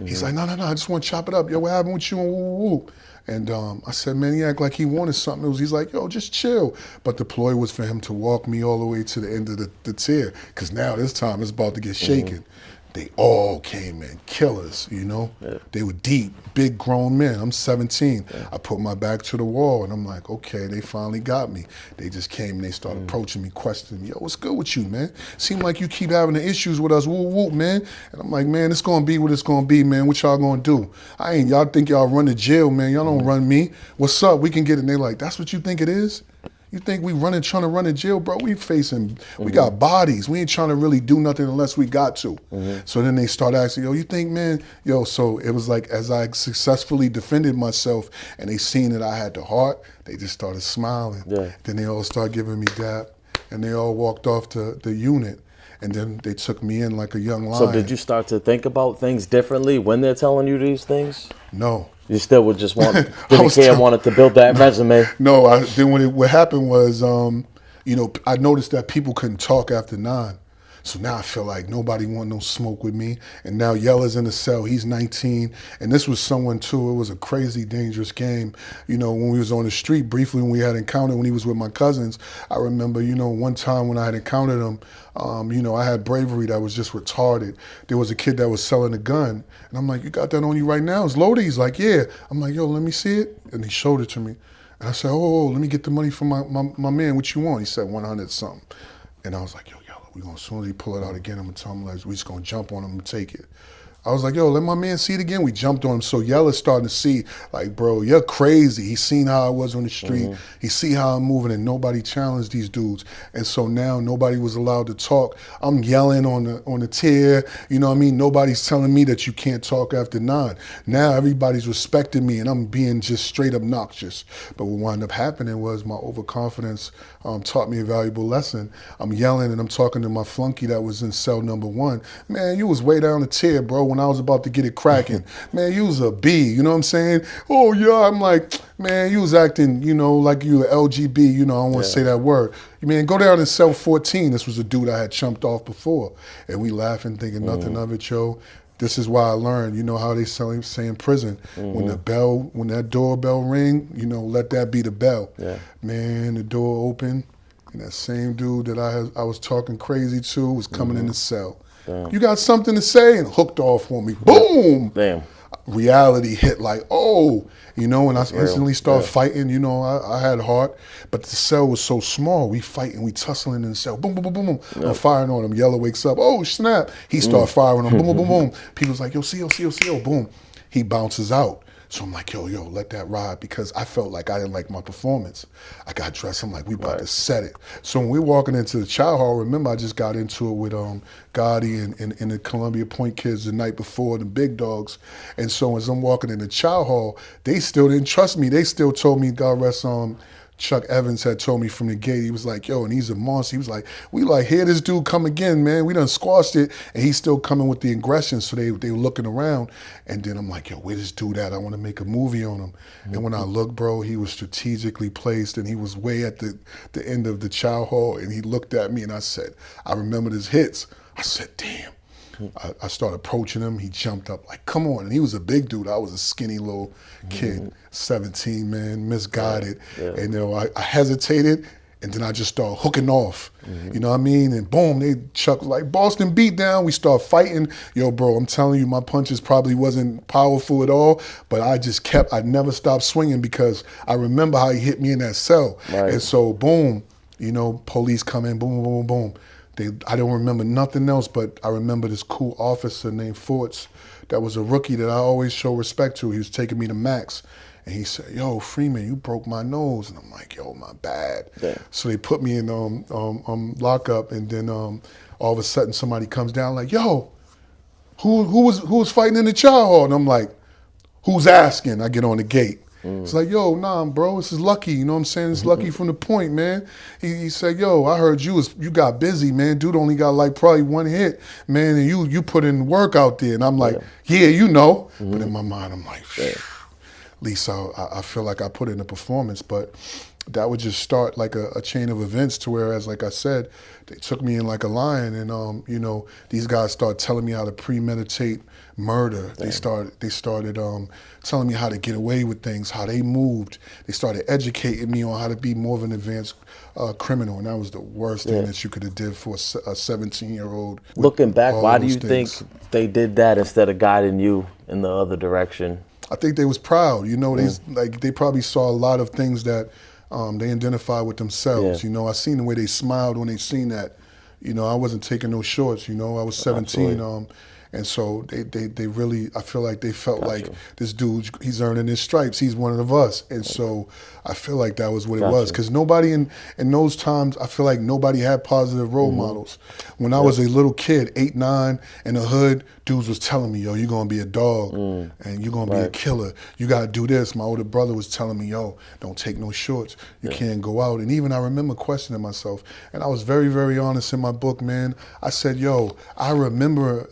He's like, no, I just want to chop it up. Yo, what happened with you? And woo, woo, woo. And I said, man, he act like he wanted something. He's like, yo, just chill. But the ploy was for him to walk me all the way to the end of the tier, because now this time it's about to get shaken. They all came in, killers, you know? Yeah. They were deep, big grown men. I'm 17. Yeah. I put my back to the wall and I'm like, okay, they finally got me. They just came and they started approaching me, questioning me. Yo, what's good with you, man? Seem like you keep having the issues with us, woo, woo, man. And I'm like, man, it's gonna be what it's gonna be, man. What y'all gonna do? Y'all think y'all run to jail, man. Y'all don't run me. What's up? We can get it. And they're like, that's what you think it is? You think we trying to run in jail, bro? We got bodies. We ain't trying to really do nothing unless we got to. So then they start asking, yo, you think, man? Yo, so it was like, as I successfully defended myself and they seen that I had the heart, they just started smiling. Yeah. Then they all started giving me dap and they all walked off to the unit. And then they took me in like a young lion. So did you start to think about things differently when they're telling you these things? No. You still would just wanted to build that resume? No, then what happened was, you know, I noticed that people couldn't talk after 9. So now I feel like nobody want no smoke with me. And now Yella's in the cell, he's 19. And this was someone too, it was a crazy dangerous game. You know, when we was on the street, briefly when we had encountered, when he was with my cousins, I remember, you know, one time when I had encountered him, you know, I had bravery that was just retarded. There was a kid that was selling a gun. And I'm like, you got that on you right now? It's loaded? He's like, yeah. I'm like, yo, let me see it. And he showed it to me. And I said, oh, let me get the money from my man. What you want? He said 100 something. And I was like, yo, as soon as he pull it out again, I'm gonna tell him, like, we just gonna jump on him and take it. I was like, yo, let my man see it again. We jumped on him. So Yella's starting to see, like, bro, you're crazy. He's seen how I was on the street. He see how I'm moving, and nobody challenged these dudes. And so now nobody was allowed to talk. I'm yelling on the tier. You know what I mean? Nobody's telling me that you can't talk after 9. Now everybody's respecting me, and I'm being just straight obnoxious. But what wound up happening was my overconfidence taught me a valuable lesson. I'm yelling, and I'm talking to my flunky that was in cell number 1. Man, you was way down the tier, bro. When I was about to get it cracking, man, you was a B, you know what I'm saying? Oh yeah, I'm like, man, you was acting, you know, like you were LGB, you know, I don't want to say that word. Man, go down in cell 14. This was a dude I had chumped off before. And we laughing, thinking nothing of it, yo. This is why I learned, you know how they say in prison, when that doorbell ring, you know, let that be the bell. Yeah. Man, the door opened, and that same dude that I was talking crazy to was coming in the cell. Damn. You got something to say? And hooked off on me. Boom! Damn. Reality hit like, oh, you know, and I instantly started fighting. You know, I had heart, but the cell was so small. We fighting, we tussling in the cell. Boom, boom, boom, boom, boom. Yep. I'm firing on him. Yella wakes up. Oh, snap. He started firing on him. Boom, boom, boom, boom. People's like, yo, CO. Boom. He bounces out. So I'm like, yo, let that ride, because I felt like I didn't like my performance. I got dressed, I'm like, we about to set it. So when we're walking into the chow hall, remember I just got into it with Gotti and the Columbia Point kids the night before, the big dogs. And so as I'm walking in the chow hall, they still didn't trust me. They still told me, God rest Chuck Evans had told me from the gate, he was like, yo, and he's a monster. He was like, we like, hear this dude come again, man. We done squashed it, and he's still coming with the aggression. So they were looking around, and then I'm like, yo, where this dude at? I want to make a movie on him. And when I looked, bro, he was strategically placed, and he was way at the end of the chow hall, and he looked at me, and I said, I remembered his hits. I said, damn. I started approaching him. He jumped up like, come on. And he was a big dude. I was a skinny little kid, 17, man, misguided. Yeah. And, I hesitated, and then I just started hooking off. You know what I mean? And boom, they chuck like Boston beat down. We start fighting. Yo, bro, I'm telling you, my punches probably wasn't powerful at all, but I never stopped swinging because I remember how he hit me in that cell. Right. And so, boom, police come in, boom, boom, boom, boom. I don't remember nothing else, but I remember this cool officer named Forts that was a rookie that I always show respect to. He was taking me to Max, and he said, yo, Freeman, you broke my nose. And I'm like, yo, my bad. Yeah. So they put me in lockup, and then all of a sudden somebody comes down like, yo, who was fighting in the chow hall? And I'm like, who's asking? I get on the gate. It's like, yo, nah, bro, this is Lucky. You know what I'm saying? It's Lucky from the Point, man. He said, yo, I heard you got busy, man. Dude only got like probably one hit, man, and you put in work out there. And I'm like, yeah, But in my mind, I'm like, at least I feel like I put in a performance. But that would just start like a chain of events to whereas, like I said, they took me in like a lion, and these guys started telling me how to premeditate murder. Damn. They started telling me how to get away with things, how they moved. They started educating me on how to be more of an advanced criminal, and that was the worst thing that you could have did for a 17-year-old. Looking back, why do you think they did that instead of guiding you in the other direction? I think they was proud. They probably saw a lot of things that they identify with themselves. I seen the way they smiled when they seen that. I wasn't taking no shorts. I was 17. And so they really, I feel like they felt like this dude, he's earning his stripes. He's one of us. And so I feel like that was what it was. Because nobody in those times, I feel like nobody had positive role models. When I was a little kid, 8, 9, in the hood, dudes was telling me, yo, you're going to be a dog and you're going to be a killer. You got to do this. My older brother was telling me, yo, don't take no shorts. You can't go out. And even I remember questioning myself. And I was very, very honest in my book, man. I said, yo, I remember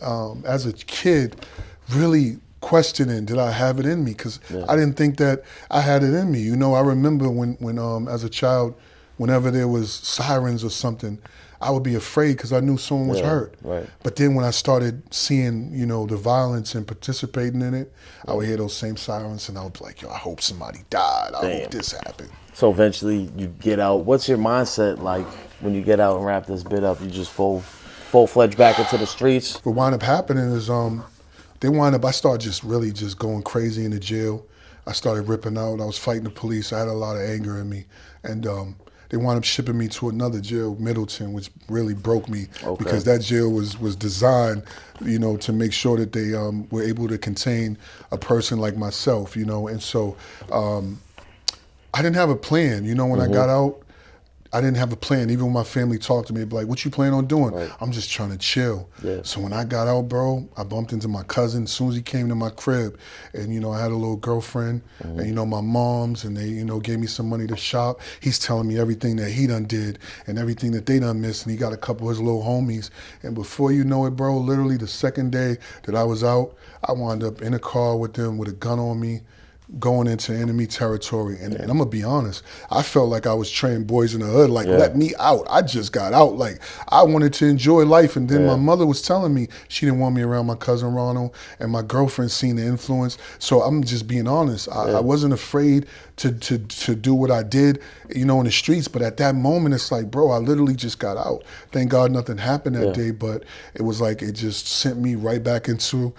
as a kid really questioning, did I have it in me? Because I didn't think that I had it in me. I remember when as a child, whenever there was sirens or something, I would be afraid because I knew someone was hurt. Right. But then when I started seeing, the violence and participating in it, I would hear those same sirens and I would be like, yo, I hope somebody died. I hope this happened. So eventually you get out. What's your mindset like when you get out and wrap this bit up? You just full-fledged back into the streets? What wound up happening is I started just going crazy in the jail. I started ripping out. I was fighting the police. I had a lot of anger in me. And they wound up shipping me to another jail, Middleton, which really broke me because that jail was designed, to make sure that they were able to contain a person like myself, And so I didn't have a plan. When I got out, I didn't have a plan. Even when my family talked to me, they'd be like, what you plan on doing? Right. I'm just trying to chill. Yeah. So when I got out, bro, I bumped into my cousin as soon as he came to my crib. And, I had a little girlfriend and, my moms, and they, gave me some money to shop. He's telling me everything that he done did and everything that they done missed. And he got a couple of his little homies. And before you know it, bro, literally the second day that I was out, I wound up in a car with them with a gun on me, going into enemy territory. And I'm gonna be honest, I felt like I was trained boys in the hood, like let me out. I just got out. Like I wanted to enjoy life. And then my mother was telling me she didn't want me around my cousin Ronald, and my girlfriend seen the influence. So I'm just being honest. I wasn't afraid to do what I did, in the streets. But at that moment, it's like, bro, I literally just got out. Thank God nothing happened that day, but it was like it just sent me right back into,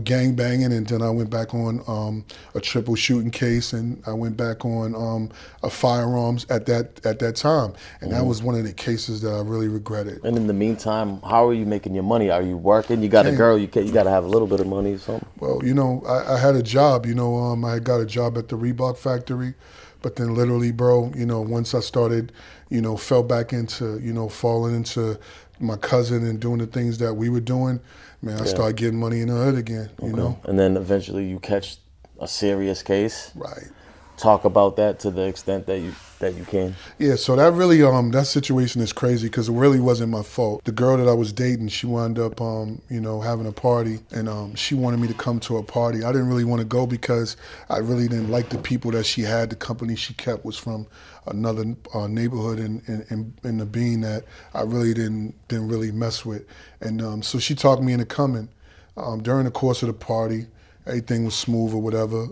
gang banging. And then I went back on a triple shooting case, and I went back on a firearms at that time. And that was one of the cases that I really regretted. And in the meantime, how are you making your money? Are you working? You got a girl, you got to have a little bit of money or something? Well, I had a job, I had got a job at the Reebok factory. But then literally, bro, once I started, fell back into, falling into my cousin and doing the things that we were doing, man, I started getting money in the hood again, And then eventually you catch a serious case. Right. talk about that to the extent that you can? Yeah, so that really that situation is crazy because it really wasn't my fault. The girl that I was dating, she wound up having a party, and she wanted me to come to her party. I didn't really want to go because I really didn't like the people that she had. The company she kept was from another neighborhood in the Bean that I really didn't really mess with, and so she talked me into coming. During the course of the party, everything was smooth or whatever.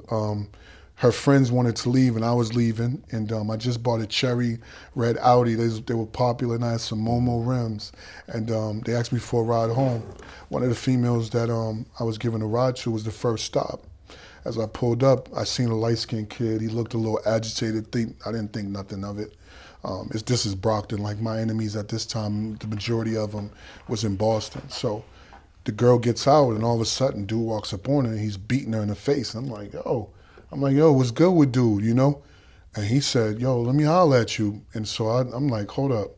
Her friends wanted to leave, and I was leaving, and I just bought a cherry red Audi. They were popular, and I had some Momo rims, and they asked me for a ride home. One of the females that I was giving a ride to was the first stop. As I pulled up, I seen a light-skinned kid. He looked a little agitated. I didn't think nothing of it. This is Brockton. Like, my enemies at this time, the majority of them was in Boston. So the girl gets out, and all of a sudden, dude walks up on her, and he's beating her in the face. And I'm like, yo, what's good with dude, you know? And he said, yo, let me holler at you. And so I'm like, hold up.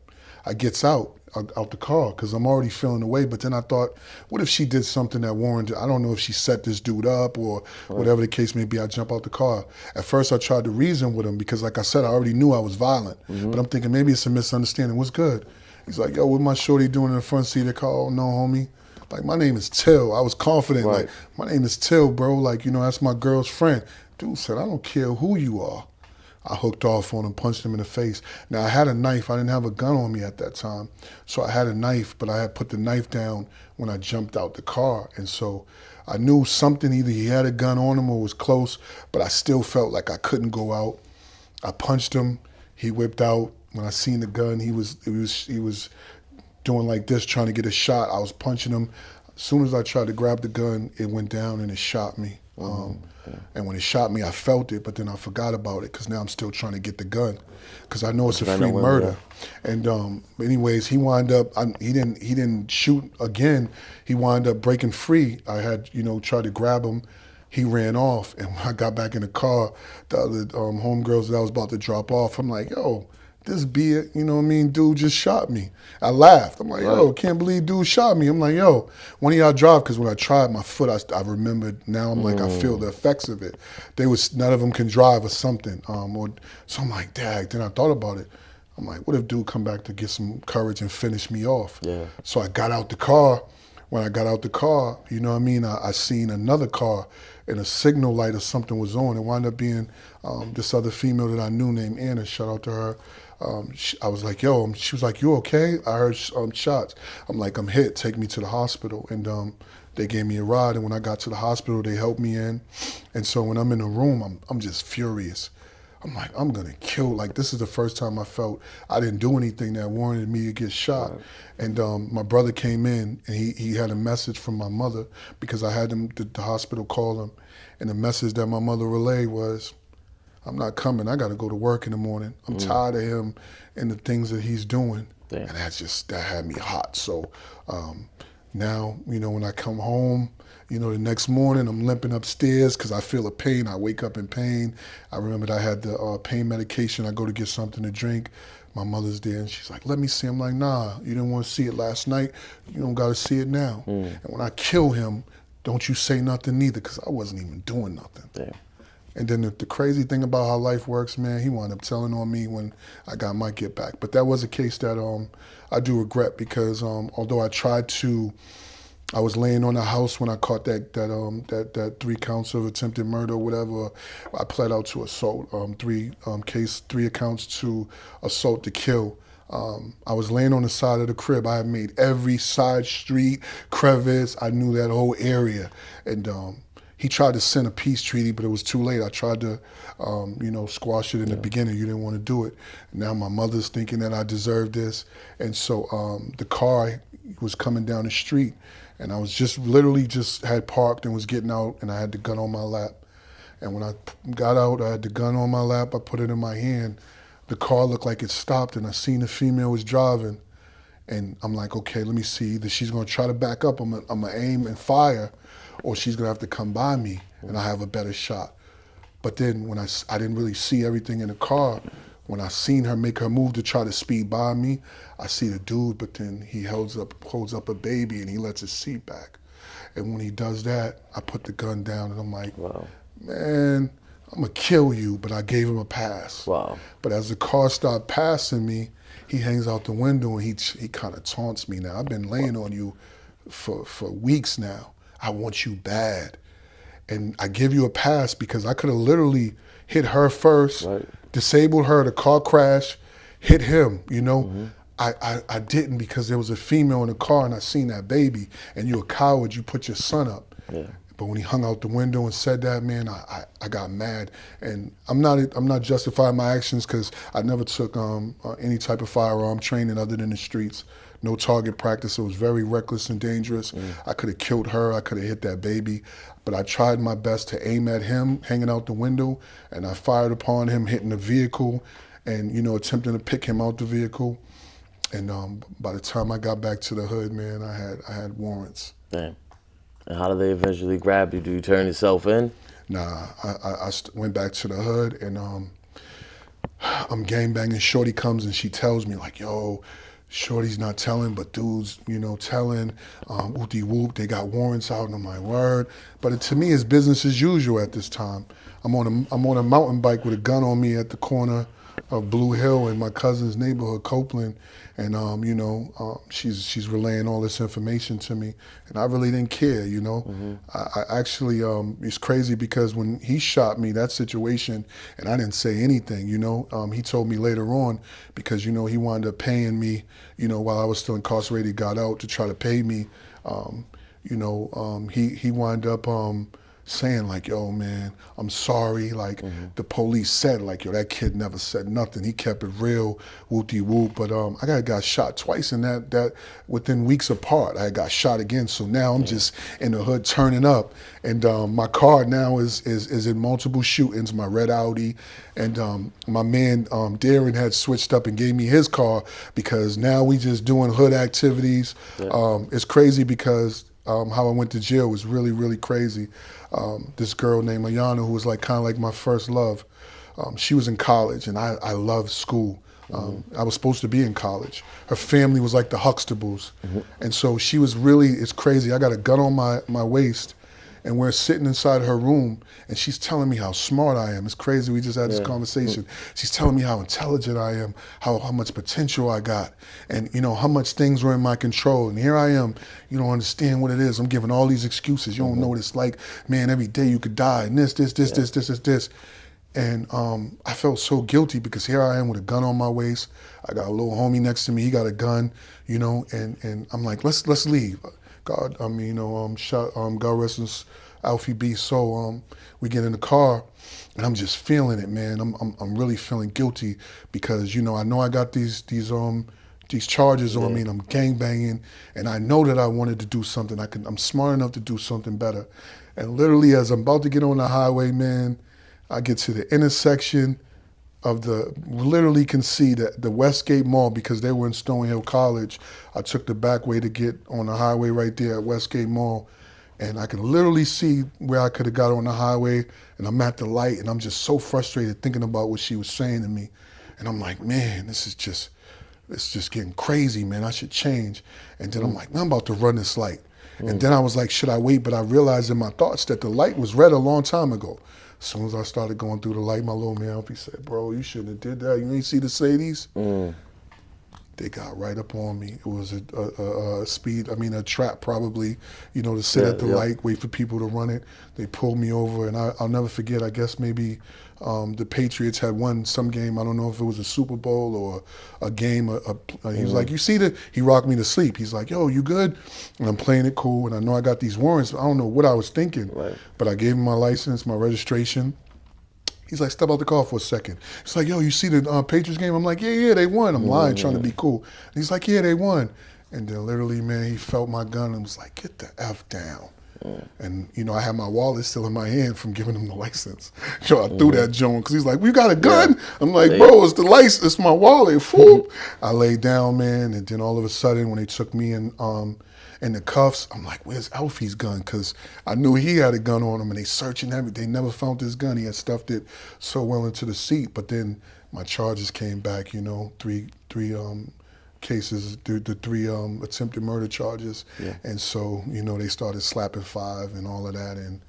I gets out the car because I'm already feeling the way. But then I thought, what if she did something that warranted, I don't know if she set this dude up or whatever the case may be. I jump out the car. At first I tried to reason with him because, like I said, I already knew I was violent. But I'm thinking maybe it's a misunderstanding. What's good? He's like, yo, what my shorty doing in the front seat of the car? Oh, no, homie. Like, my name is Till. I was confident. Right. Like, my name is Till, bro. Like, that's my girl's friend. Dude said, I don't care who you are. I hooked off on him, punched him in the face. Now, I had a knife. I didn't have a gun on me at that time. So I had a knife, but I had put the knife down when I jumped out the car. And so I knew something, either he had a gun on him or was close, but I still felt like I couldn't go out. I punched him. He whipped out. When I seen the gun, he was doing like this, trying to get a shot. I was punching him. As soon as I tried to grab the gun, it went down and it shot me. And when it shot me, I felt it, but then I forgot about it because now I'm still trying to get the gun because I know it's a free murder. And anyways, he wound up. He didn't shoot again. He wound up breaking free. I had tried to grab him. He ran off, and when I got back in the car, the other homegirls that I was about to drop off, I'm like, yo, this dude just shot me. I laughed. I'm like, yo, can't believe dude shot me. I'm like, yo, one of y'all drive, because when I tried my foot, I remembered, now I'm like, I feel the effects of it. None of them can drive or something. So I'm like, dag, then I thought about it. I'm like, what if dude come back to get some courage and finish me off? Yeah. So I got out the car. When I got out the car, I seen another car and a signal light or something was on. It wound up being this other female that I knew named Anna. Shout out to her. I was like, yo, she was like, you okay? I heard shots. I'm like, I'm hit, take me to the hospital. And they gave me a ride, and when I got to the hospital, they helped me in. And so when I'm in the room, I'm just furious. I'm like, I'm gonna kill, like, this is the first time I felt I didn't do anything that warranted me to get shot. Right. And my brother came in, and he had a message from my mother, because I had the hospital call him, and the message that my mother relayed was, I'm not coming. I got to go to work in the morning. I'm tired of him and the things that he's doing. Damn. And that had me hot. So now, when I come home, the next morning I'm limping upstairs because I feel a pain. I wake up in pain. I remember I had the pain medication. I go to get something to drink. My mother's there, and she's like, let me see. I'm like, nah, you didn't want to see it last night. You don't got to see it now. And when I kill him, don't you say nothing neither, because I wasn't even doing nothing. Damn. And then the crazy thing about how life works, man, he wound up telling on me when I got my get back. But that was a case that I do regret, because although I was laying on the house when I caught that 3 counts of attempted murder or whatever. I pled out to assault, 3 accounts to assault to kill. I was laying on the side of the crib. I had made every side street, crevice. I knew that whole area, and he tried to send a peace treaty, but it was too late. I tried to, squash it in the beginning. You didn't want to do it. Now my mother's thinking that I deserve this. And so the car was coming down the street, and I was literally had parked and was getting out, and I had the gun on my lap. And when I got out, I had the gun on my lap. I put it in my hand. The car looked like it stopped, and I seen the female was driving. And I'm like, okay, let me see. Either she's going to try to back up, I'm going to aim and fire, or she's gonna have to come by me and I have a better shot. But then when I didn't really see everything in the car, when I seen her make her move to try to speed by me, I see the dude, but then he holds up a baby and he lets his seat back. And when he does that, I put the gun down and I'm like, wow, man, I'm gonna kill you, but I gave him a pass. Wow. But as the car started passing me, he hangs out the window and he kind of taunts me. Now, I've been laying on you for weeks now. I want you bad. And I give you a pass because I could have literally hit her first, Right. disabled her, the car crash, hit him, you know. I didn't because there was a female in the car and I seen that baby, and you a coward, you put your son up. Yeah. But when he hung out the window and said that, man, I got mad. And I'm not justifying my actions because I never took any type of firearm training other than the streets. No target practice. It was very reckless and dangerous. I could have killed her. I could have hit that baby. But I tried my best to aim at him hanging out the window, and I fired upon him, hitting the vehicle and, you know, attempting to pick him out the vehicle. And by the time I got back to the hood, man, I had warrants. Damn. And how did they eventually grab you? Do you turn yourself in? Nah, I went back to the hood, and I'm gangbanging. Shorty comes and she tells me like, yo, Shorty's not telling, but dude's, you know, telling. Whoopty whoop, they got warrants out, and I'm like, word. But to me, it's business as usual at this time. I'm on a mountain bike with a gun on me at the corner of Blue Hill in my cousin's neighborhood, Copeland, and you know, she's relaying all this information to me, and I really didn't care, you know. I actually, it's crazy because when he shot me, that situation, and I didn't say anything, you know. He told me later on because, you know, he wound up paying me, you know, while I was still incarcerated, he got out to try to pay me. You know, he wound up saying like, yo, man, I'm sorry. Like the police said, like, yo, that kid never said nothing. He kept it real, whoop-de-whoop. But I got shot twice in that within weeks apart. I got shot again. So now I'm just in the hood turning up. And my car now is in multiple shootings, my red Audi. And my man, Darren, had switched up and gave me his car because now we just doing hood activities. It's crazy because how I went to jail was really, really crazy. This girl named Ayana, who was like kind of like my first love, she was in college, and I loved school. I was supposed to be in college. Her family was like the Huxtables, and so she was really, it's crazy. I got a gun on my waist, and we're sitting inside her room, and she's telling me how smart I am. It's crazy, we just had this conversation. She's telling me how intelligent I am, how much potential I got, and you know, how much things were in my control. And here I am, you don't understand what it is. I'm giving all these excuses. You don't know what it's like. Man, every day you could die, and this. And I felt so guilty because here I am with a gun on my waist. I got a little homie next to me, he got a gun, you know, and I'm like, let's leave. God, I mean, you know, God rest his Alfie B. So we get in the car, and I'm just feeling it, man. I'm really feeling guilty because, you know I got these charges on me, and I'm gangbanging, and I know that I wanted to do something. I'm smart enough to do something better. And literally, as I'm about to get on the highway, man, I get to the intersection of literally can see the Westgate Mall because they were in Stonehill College. I took the back way to get on the highway right there at Westgate Mall, and I can literally see where I could have got on the highway, and I'm at the light, and I'm just so frustrated thinking about what she was saying to me. And I'm like, man, it's just getting crazy, man. I should change. And then I'm like, man, I'm about to run this light. And then I was like, should I wait? But I realized in my thoughts that the light was red a long time ago. As soon as I started going through the light, my little man Alfie said, bro, you shouldn't have did that. You ain't see the Sadies? They got right up on me. It was a trap probably, you know, to sit at the light, wait for people to run it. They pulled me over, and I'll never forget, I guess maybe the Patriots had won some game. I don't know if it was a Super Bowl or a game. He was like, you see he rocked me to sleep. He's like, yo, you good? And I'm playing it cool, and I know I got these warrants. I don't know what I was thinking, but I gave him my license, my registration. He's like, step out the car for a second. He's like, yo, you see the Patriots game? I'm like, yeah, they won. I'm lying, trying to be cool. And he's like, yeah, they won. And then literally, man, he felt my gun and was like, get the F down. And, you know, I had my wallet still in my hand from giving him the license. So I threw that joint because he's like, we got a gun? I'm like, bro, it's the license, it's my wallet. Fool. I laid down, man, and then all of a sudden when they took me in the cuffs, I'm like, where's Alfie's gun? Because I knew he had a gun on him, and they searching everything. They never found his gun. He had stuffed it so well into the seat. But then my charges came back, you know, three cases, the three attempted murder charges. And so, you know, they started slapping 5 and all of that. And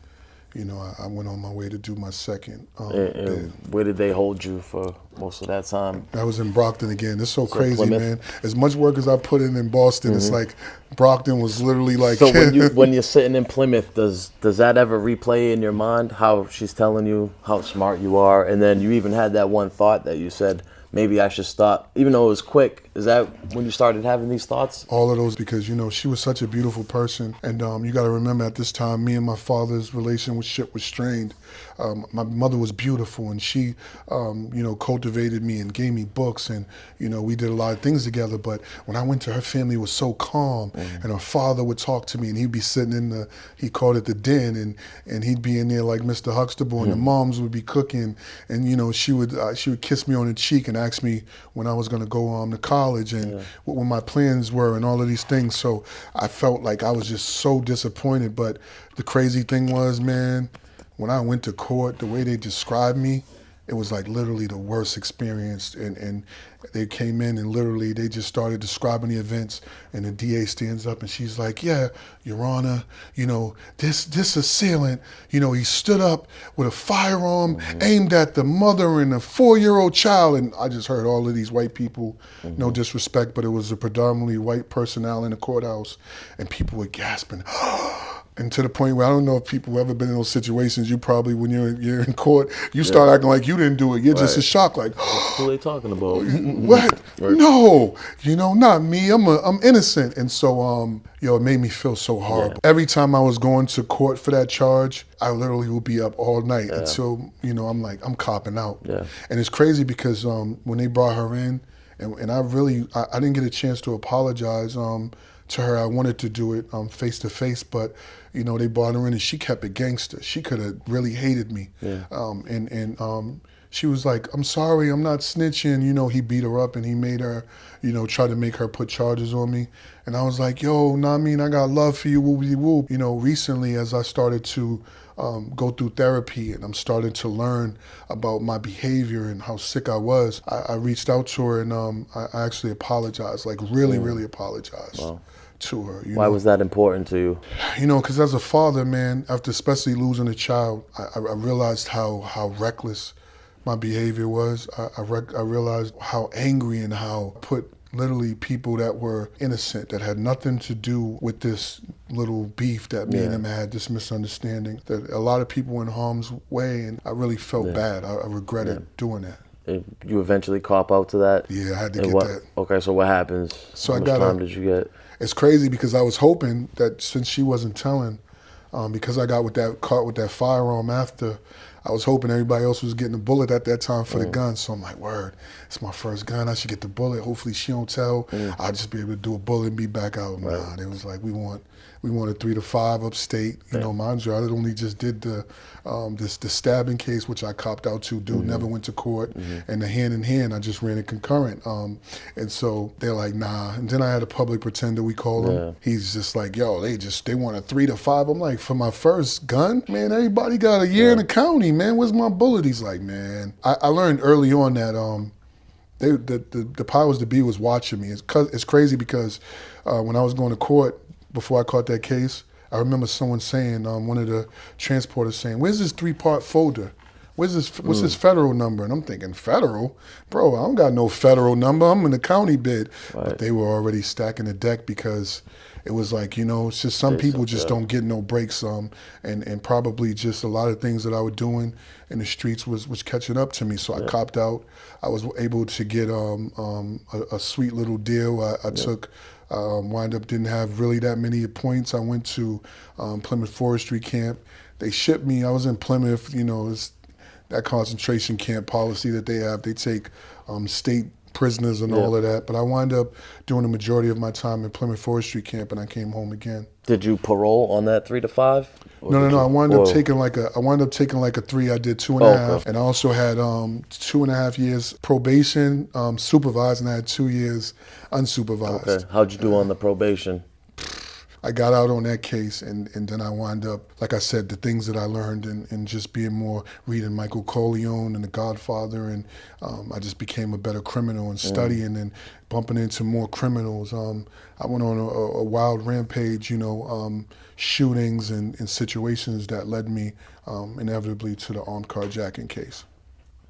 I went on my way to do my second And bid. where did they hold you for most of that time? I was in Brockton again. It's so crazy, Plymouth? man. As much work as I put in Boston, it's like Brockton was literally like. So when you're sitting in Plymouth, does that ever replay in your mind how she's telling you how smart you are, and then you even had that one thought that you said maybe I should stop, even though it was quick? Is that when you started having these thoughts? All of those, because she was such a beautiful person, and you got to remember at this time, me and my father's relationship was strained. My mother was beautiful, and she, cultivated me and gave me books, and we did a lot of things together. But when I went to her family, it was so calm, and her father would talk to me, and he'd be sitting in he called it the den, and he'd be in there like Mr. Huxtable, and the moms would be cooking, and she would kiss me on the cheek and ask me when I was going to go to college and what my plans were and all of these things. So I felt like I was just so disappointed. But the crazy thing was, man, when I went to court, the way they described me, it was like literally the worst experience. And they came in and literally they just started describing the events, and the DA stands up and she's like, yeah, Your Honor, this assailant, he stood up with a firearm aimed at the mother and a 4-year-old child. And I just heard all of these white people, no disrespect, but it was a predominantly white personnel in the courthouse, and people were gasping. And to the point where I don't know if people have ever been in those situations, you probably, when you're in court, you start acting like you didn't do it. You're just in shock, like, Who are they talking about? what? No, not me. I'm innocent. And so, it made me feel so horrible. Every time I was going to court for that charge, I literally would be up all night until, I'm like, I'm copping out. Yeah. And it's crazy because when they brought her in, and I didn't get a chance to apologize to her. I wanted to do it face to face, but they brought her in and she kept it gangster. She could have really hated me. Yeah. And she was like, I'm sorry, I'm not snitching. He beat her up and he made her, try to make her put charges on me. And I was like, yo, I got love for you, whoop-de-whoop. Recently as I started to go through therapy and I'm starting to learn about my behavior and how sick I was, I reached out to her and I actually apologized, like really apologized. Wow. To her. Why was that important to you? Because as a father, man, after especially losing a child, I realized how reckless my behavior was. I realized how angry and how put literally people that were innocent, that had nothing to do with this little beef that me and him had, this misunderstanding, that a lot of people were in harm's way, and I really felt bad. I regretted doing that. You eventually cop out to that? Yeah, I had to get that. Okay, so what happens? So How much time did you get? It's crazy because I was hoping that since she wasn't telling, because I got caught with that firearm after, I was hoping everybody else was getting a bullet at that time for the gun. So I'm like, word, it's my first gun. I should get the bullet. Hopefully she don't tell. I'll just be able to do a bullet and be back out. Right. Nah, it was like, we want a 3 to 5 upstate. Mind you, I only just did the stabbing case, which I copped out to. Dude never went to court. And the hand in hand, I just ran it concurrent. And so they're like, nah. And then I had a public pretender, we call him. Yeah. He's just like, yo, they want a 3 to 5. I'm like, for my first gun? Man, everybody got a year in the county, man. Where's my bullet? He's like, man. I learned early on that the powers that be was watching me. It's crazy because when I was going to court, before I caught that case, I remember someone saying, one of the transporters saying, where's this 3-part folder? What's this federal number? And I'm thinking, federal? Bro, I don't got no federal number. I'm in the county bid. Right. But they were already stacking the deck because it was like, it's just some people just don't get no breaks. And probably just a lot of things that I was doing in the streets was catching up to me. So I copped out. I was able to get a sweet little deal. I took... wind up didn't have really that many points. I went to Plymouth Forestry Camp. They shipped me. I was in Plymouth. It's that concentration camp policy that they have. They take state prisoners and all of that. But I wind up doing the majority of my time in Plymouth Forestry Camp, and I came home again. Did you parole on that 3 to 5? No. I wound up taking like a 3. I did 2.5, and I also had 2.5 years probation supervised, and I had 2 years unsupervised. Okay. How'd you do on the probation? I got out on that case, and then I wound up, like I said, the things that I learned and just being more, reading Michael Corleone and The Godfather, and I just became a better criminal and studying and bumping into more criminals. I went on a wild rampage, shootings and situations that led me inevitably to the armed carjacking case.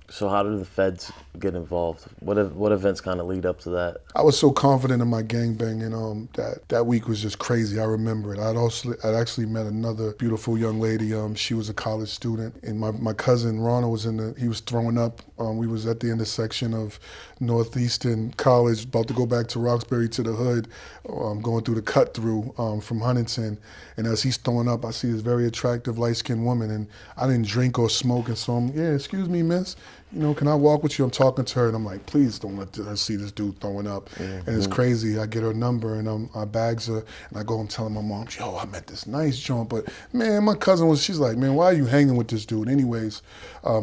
So how did the feds get involved? What events kind of lead up to that? I was so confident in my gangbanging that week was just crazy. I remember it. I'd actually met another beautiful young lady. She was a college student, and my cousin Ronald he was throwing up. We was at the intersection of Northeastern College, about to go back to Roxbury to the hood, going through the cut through from Huntington. And as he's throwing up, I see this very attractive light-skinned woman, and I didn't drink or smoke, and so I'm, excuse me, miss, can I walk with you? I'm talking to her, and I'm like, please don't let her see this dude throwing up. And it's crazy. I get her number, and I bags her, and I go and tell my mom, yo, I met this nice joint, but man, my cousin she's like, man, why are you hanging with this dude? Anyways,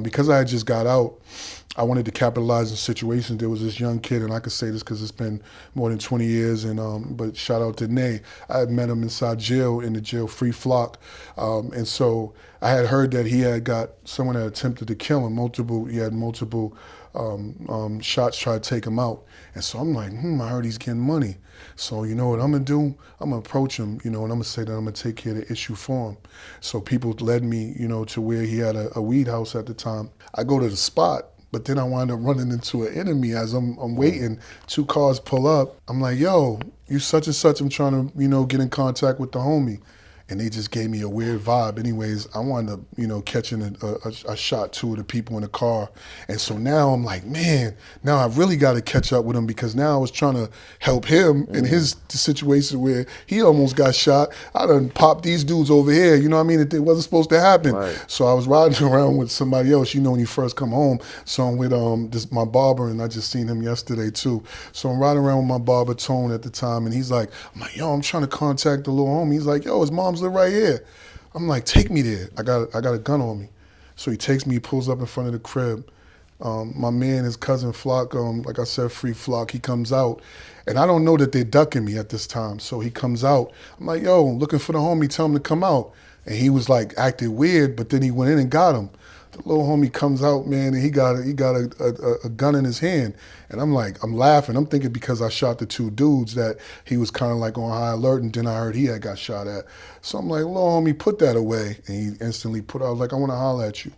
because I had just got out, I wanted to capitalize on situations. There was this young kid, and I could say this because it's been more than 20 years, and but shout out to Nay. I had met him inside jail, in the jail free flock, and so I had heard that he had got someone that attempted to kill him. He had multiple shots tried to take him out, and so I'm like, I heard he's getting money. So you know what I'm gonna do? I'm gonna approach him, and I'm gonna say that I'm gonna take care of the issue for him. So people led me, to where he had a weed house at the time. I go to the spot. But then I wind up running into an enemy as I'm waiting. 2 cars pull up. I'm like, yo, you such and such. I'm trying to, get in contact with the homie. And they just gave me a weird vibe. Anyways, I wound up, catching a shot 2 of the people in the car. And so now I'm like, man, now I really got to catch up with him, because now I was trying to help him in his situation where he almost got shot. I done popped these dudes over here, you know what I mean? It wasn't supposed to happen. Right. So I was riding around with somebody else, when you first come home. So I'm with my barber, and I just seen him yesterday too. So I'm riding around with my barber, Tone, at the time, and I'm like, yo, I'm trying to contact the little homie. He's like, yo, his mom's live right here. I'm like, take me there. I got a gun on me. So he takes me, he pulls up in front of the crib. My man, his cousin Flock, like I said, free Flock, he comes out. And I don't know that they're ducking me at this time. So he comes out. I'm like, yo, looking for the homie, tell him to come out. And he was like, acted weird, but then he went in and got him. The little homie comes out, man, and he got a gun in his hand. And I'm laughing. I'm thinking because I shot the 2 dudes that he was kind of like on high alert, and then I heard he had got shot at. So I'm like, little homie, put that away. And he instantly I was like, I want to holler at you.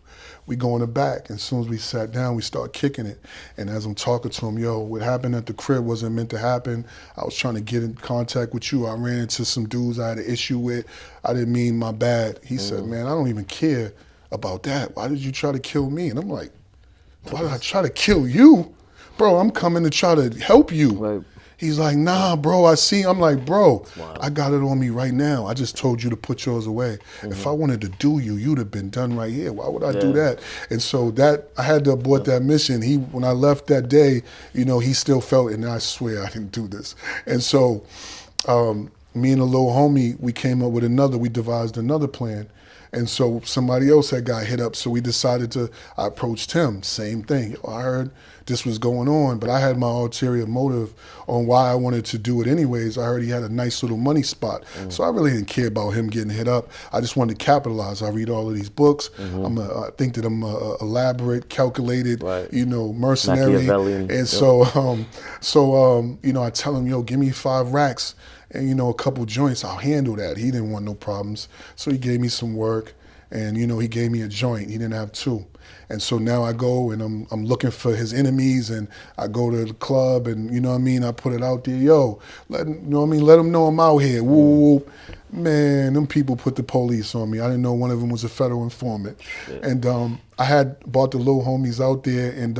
We go in the back, and as soon as we sat down, we start kicking it. And as I'm talking to him, yo, what happened at the crib wasn't meant to happen. I was trying to get in contact with you. I ran into some dudes I had an issue with. I didn't mean my bad. He said, man, I don't even care about that. Why did you try to kill me? And I'm like, why did I try to kill you? Bro, I'm coming to try to help you. Right. He's like, nah, bro, I see. I'm like, bro, I got it on me right now. I just told you to put yours away. If I wanted to do you, you'd have been done right here. Why would I do that? And so I had to abort that mission. When I left that day, he still felt it, and I swear I didn't do this. And so me and a little homie, we devised another plan. And so somebody else had got hit up, so we decided I approached him, same thing. I heard this was going on, but I had my ulterior motive on why I wanted to do it anyways. I heard he had a nice little money spot. So I really didn't care about him getting hit up. I just wanted to capitalize. I read all of these books. I think that I'm elaborate, calculated, mercenary. And so I tell him, yo, give me 5 racks. And, a couple joints, I'll handle that. He didn't want no problems. So he gave me some work, and, he gave me a joint. He didn't have 2. And so now I go and I'm looking for his enemies, and I go to the club, and I put it out there, yo, let them know I'm out here. Woo, woo. Man, them people put the police on me. I didn't know one of them was a federal informant. Yeah. And I had brought the little homies out there, and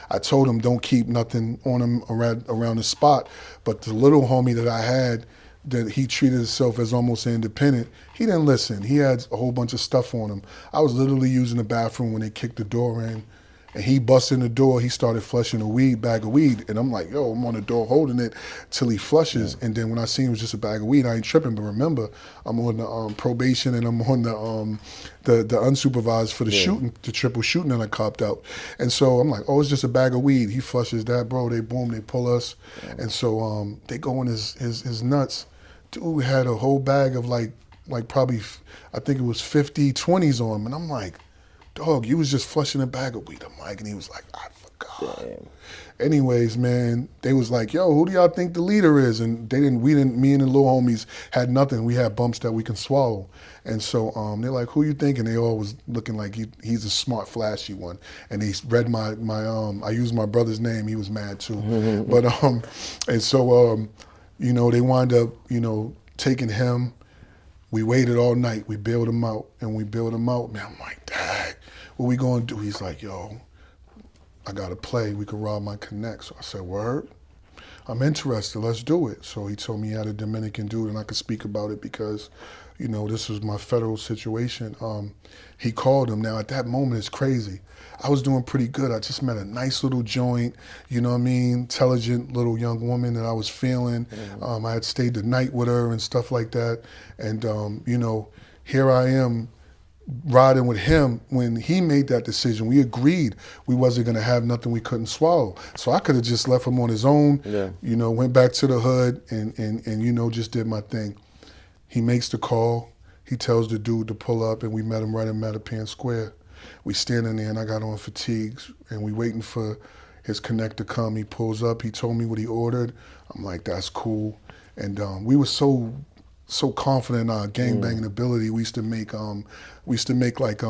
I told them don't keep nothing on them around the spot. But the little homie that I had, that he treated himself as almost independent, he didn't listen. He had a whole bunch of stuff on him. I was literally using the bathroom when they kicked the door in, and he busted in the door. He started flushing a bag of weed, and I'm like, yo, I'm on the door holding it till he flushes. And then when I seen it was just a bag of weed, I ain't tripping. But remember, I'm on the probation, and I'm on the unsupervised for the shooting, the triple shooting that I copped out. And so I'm like, oh, it's just a bag of weed. He flushes that, bro. They pull us, and so they go in his nuts. dude had a whole bag of like probably, I think it was 50 20s on him. And I'm like, dog, you was just flushing a bag of weed. I'm like, and he was like, I forgot. Damn. Anyways, man, they was like, yo, who do y'all think the leader is? And me and the little homies had nothing. We had bumps that we can swallow. And so they're like, who you think? And they all was looking like he's a smart, flashy one. And they read my I used my brother's name. He was mad too. But, and so, you know, they wound up, you know, taking him. We waited all night. We bailed him out. And we bailed him out. Man, I'm like, Dad, what we gonna do? He's like, yo, I got to play. We could rob my connect. So I said, word? I'm interested. Let's do it. So he told me he had a Dominican dude and I could speak about it because, you know, this was my federal situation. He called him. Now, at that moment, it's crazy. I was doing pretty good. I just met a nice little joint, you know what I mean, intelligent little young woman that I was feeling. I had stayed the night with her and stuff like that. And, you know, here I am, riding with him when he made that decision. We agreed we wasn't gonna have nothing we couldn't swallow. So I could have just left him on his own, you know, went back to the hood and you know, just did my thing. He makes the call. He tells the dude to pull up and we met him right in Mattapan Square. We standing there and I got on fatigues and we waiting for his connect to come. He pulls up, he told me what he ordered. I'm like, that's cool. And we were so confident in our gangbanging ability. We used to make like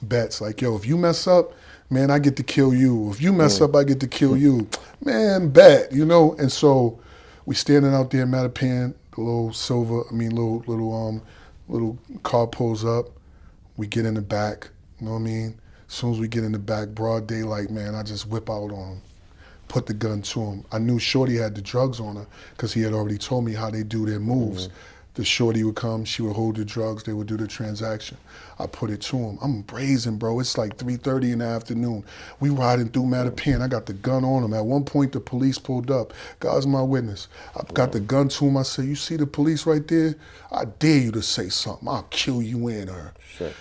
bets like, yo, if you mess up, man, I get to kill you. If you mess up, I get to kill you. Man, bet, you know? And so we standing out there in Mattapan, the little car pulls up. We get in the back, you know what I mean? As soon as we get in the back, broad daylight, man, I just whip out on him, put the gun to him. I knew Shorty had the drugs on her because he had already told me how they do their moves. The shorty would come, she would hold the drugs, they would do the transaction. I put it to him. I'm brazen, bro. It's like 3:30 in the afternoon. We riding through Mattapan. I got the gun on him. At one point, the police pulled up. God's my witness. I got the gun to him. I said, you see the police right there? I dare you to say something. I'll kill you and her. Sure.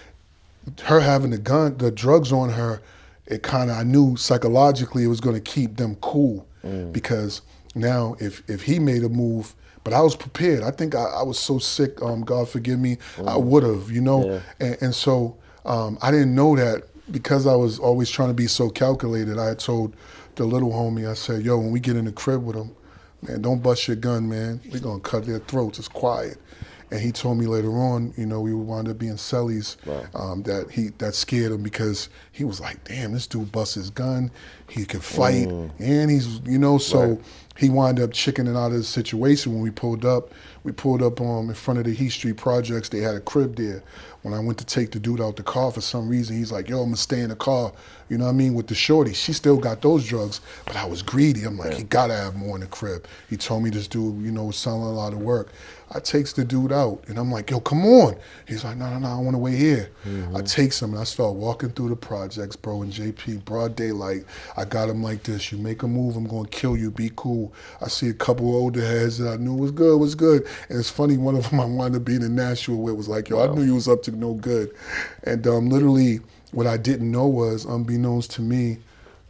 Her having the gun, the drugs on her, I knew psychologically it was going to keep them cool because now if he made a move, but I was prepared. I think I was so sick, God forgive me, I would have, you know? Yeah. And so I didn't know that because I was always trying to be so calculated. I had told the little homie, I said, yo, when we get in the crib with him, man, don't bust your gun, man. We're going to cut their throats. It's quiet. And he told me later on, you know, we wound up being cellies, that scared him because he was like, damn, this dude busts his gun, he could fight, and he's, you know, so he wound up chickening out of the situation when we pulled up. We pulled up in front of the Heath Street Projects. They had a crib there. When I went to take the dude out the car, for some reason, he's like, yo, I'm gonna stay in the car, you know what I mean, with the shorty. She still got those drugs, but I was greedy. I'm like, he gotta have more in the crib. He told me this dude, you know, was selling a lot of work. I takes the dude out, and I'm like, yo, come on. He's like, no, I want to wait here. I takes him, and I start walking through the projects, bro, in JP, broad daylight. I got him like this. You make a move, I'm going to kill you. Be cool. I see a couple of older heads that I knew was good. And it's funny, one of them I wanted to be in Nashville with was like, yo, I knew you was up to no good. And literally, what I didn't know was, unbeknownst to me,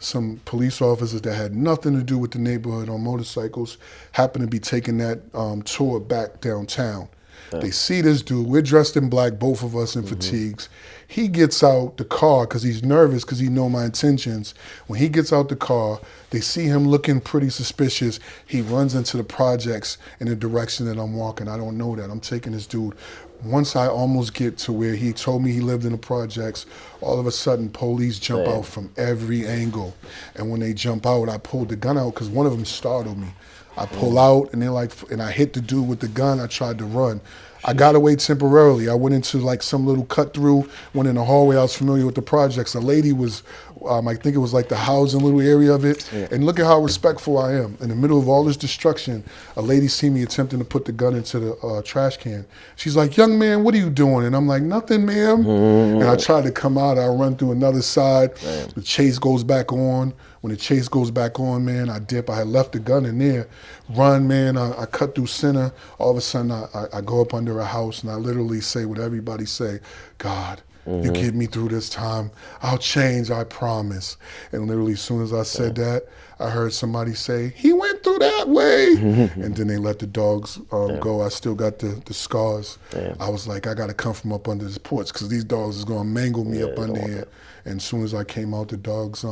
some police officers that had nothing to do with the neighborhood on motorcycles happened to be taking that tour back downtown. They see this dude, we're dressed in black, both of us in fatigues. He gets out the car because he's nervous because he know my intentions. When he gets out the car, they see him looking pretty suspicious. He runs into the projects in the direction that I'm walking. I don't know that. I'm taking this dude. Once I almost get to where he told me he lived in the projects, all of a sudden police jump out from every angle. And when they jump out, I pulled the gun out because one of them startled me. I pull out and they're like, and I hit the dude with the gun. I tried to run. I got away temporarily. I went into like some little cut through, went in the hallway. I was familiar with the projects. A lady was, I think it was like the housing little area of it. And look at how respectful I am. In the middle of all this destruction, a lady see me attempting to put the gun into the trash can. She's like, young man, what are you doing? And I'm like, nothing, ma'am. And I tried to come out. I run through another side. The chase goes back on. When the chase goes back on, man, I dip. I had left the gun in there. Run, man, I cut through center. All of a sudden, I go up under a house and I literally say what everybody say, God, You get me through this time, I'll change, I promise. And literally, as soon as I said that, I heard somebody say, he went through that way. And then they let the dogs go. I still got the scars. I was like, I got to come from up under this porch because these dogs is going to mangle me up under here. And as soon as I came out, the dogs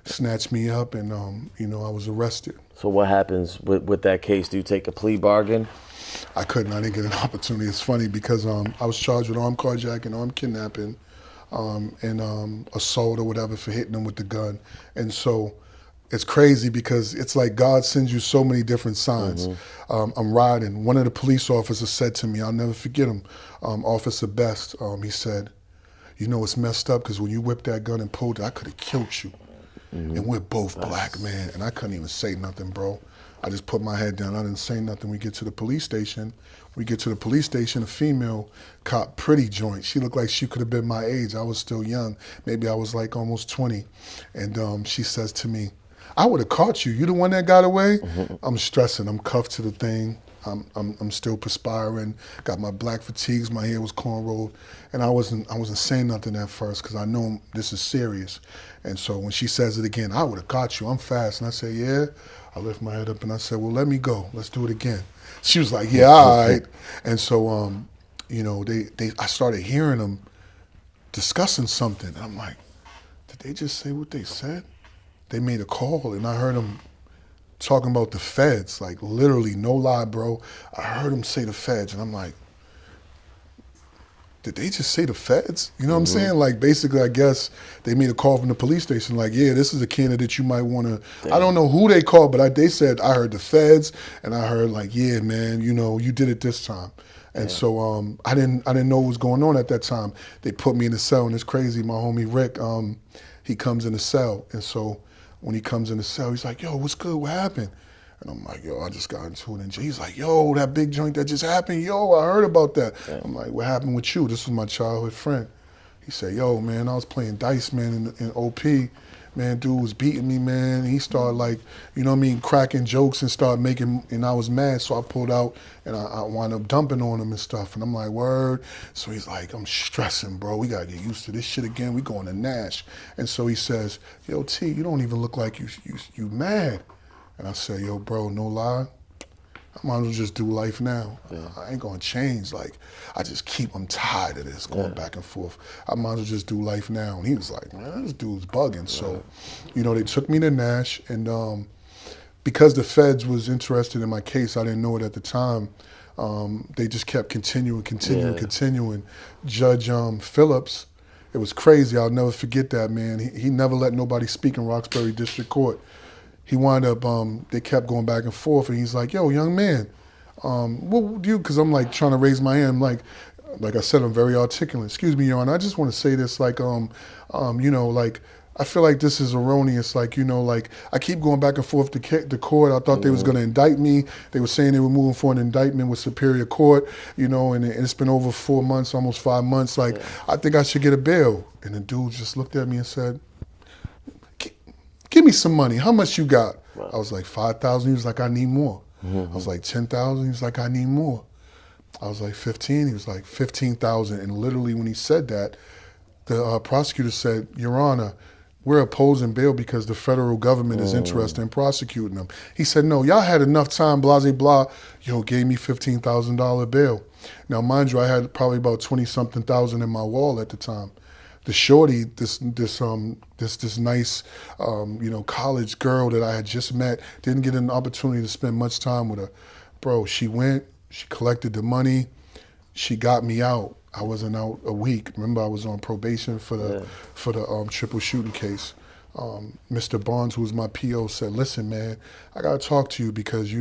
snatched me up and, I was arrested. So what happens with that case? Do you take a plea bargain? I couldn't. I didn't get an opportunity. It's funny because I was charged with armed carjacking, armed kidnapping, and assault or whatever for hitting them with the gun. And so it's crazy because it's like God sends you so many different signs. I'm riding. One of the police officers said to me, I'll never forget him, Officer Best, he said, you know it's messed up because when you whipped that gun and pulled it, I could have killed you. And we're both black, man. And I couldn't even say nothing, bro. I just put my head down. I didn't say nothing. We get to the police station. A female cop, pretty joint. She looked like she could have been my age. I was still young. Maybe I was like almost 20. And she says to me, I would have caught you. You the one that got away? I'm stressing. I'm cuffed to the thing. I'm still perspiring. Got my black fatigues. My hair was cornrowed, and I wasn't saying nothing at first because I know this is serious. And so when she says it again, I would have got you. I'm fast, and I say, yeah. I lift my head up and I said, well, let me go. Let's do it again. She was like, yeah, all right. And so, I started hearing them discussing something. And I'm like, did they just say what they said? They made a call, and I heard them talking about the feds, like literally, no lie, bro. I heard them say the feds, and I'm like, did they just say the feds? You know what I'm saying? Like, basically, I guess they made a call from the police station, like, yeah, this is a candidate you might want to, I don't know who they called, but they said, I heard the feds, and I heard like, yeah, man, you did it this time. And so I didn't know what was going on at that time. They put me in the cell, and it's crazy. My homie Rick, he comes in the cell, and so when he comes in the cell, he's like, yo, what's good? What happened? And I'm like, yo, I just got into it. And he's like, yo, that big joint that just happened, yo, I heard about that. I'm like, what happened with you? This was my childhood friend. He said, yo, man, I was playing dice, man, in OP. Man, dude was beating me, man. He started like, cracking jokes and started making, and I was mad, so I pulled out and I wound up dumping on him and stuff. And I'm like, word. So he's like, I'm stressing, bro. We gotta get used to this shit again. We going to Nash. And so he says, yo, T, you don't even look like you mad. And I said, yo, bro, no lie. I might as well just do life now. I ain't gonna change. Like, I'm tired of this going back and forth. I might as well just do life now. And he was like, man, this dude's bugging. So, they took me to Nash, and because the feds was interested in my case, I didn't know it at the time. They just kept continuing. Judge Phillips, it was crazy. I'll never forget that, man. He never let nobody speak in Roxbury District Court. He wound up, they kept going back and forth, and he's like, yo, young man, what would you, because I'm like trying to raise my hand, like I said, I'm very articulate. Excuse me, Your Honor, I just want to say this, like, I feel like this is erroneous, like, I keep going back and forth to court. I thought they was going to indict me. They were saying they were moving for an indictment with Superior Court, and it's been over 4 months, almost 5 months. Like, I think I should get a bail. And the dude just looked at me and said, give me some money. How much you got? I was like, 5,000. He was like, I need more. I was like, 10,000. He was like, I need more. I was like, 15. He was like, 15,000. And literally when he said that, the prosecutor said, Your Honor, we're opposing bail because the federal government is interested in prosecuting them. He said, no, y'all had enough time, blah, blah, blah. Yo, gave me $15,000 bail. Now, mind you, I had probably about 20-something thousand in my wall at the time. The shorty, this nice, college girl that I had just met, didn't get an opportunity to spend much time with her. Bro, she went, she collected the money, she got me out. I wasn't out a week. Remember, I was on probation for the triple shooting case. Mr. Barnes, who was my PO, said, listen, man, I gotta talk to you because,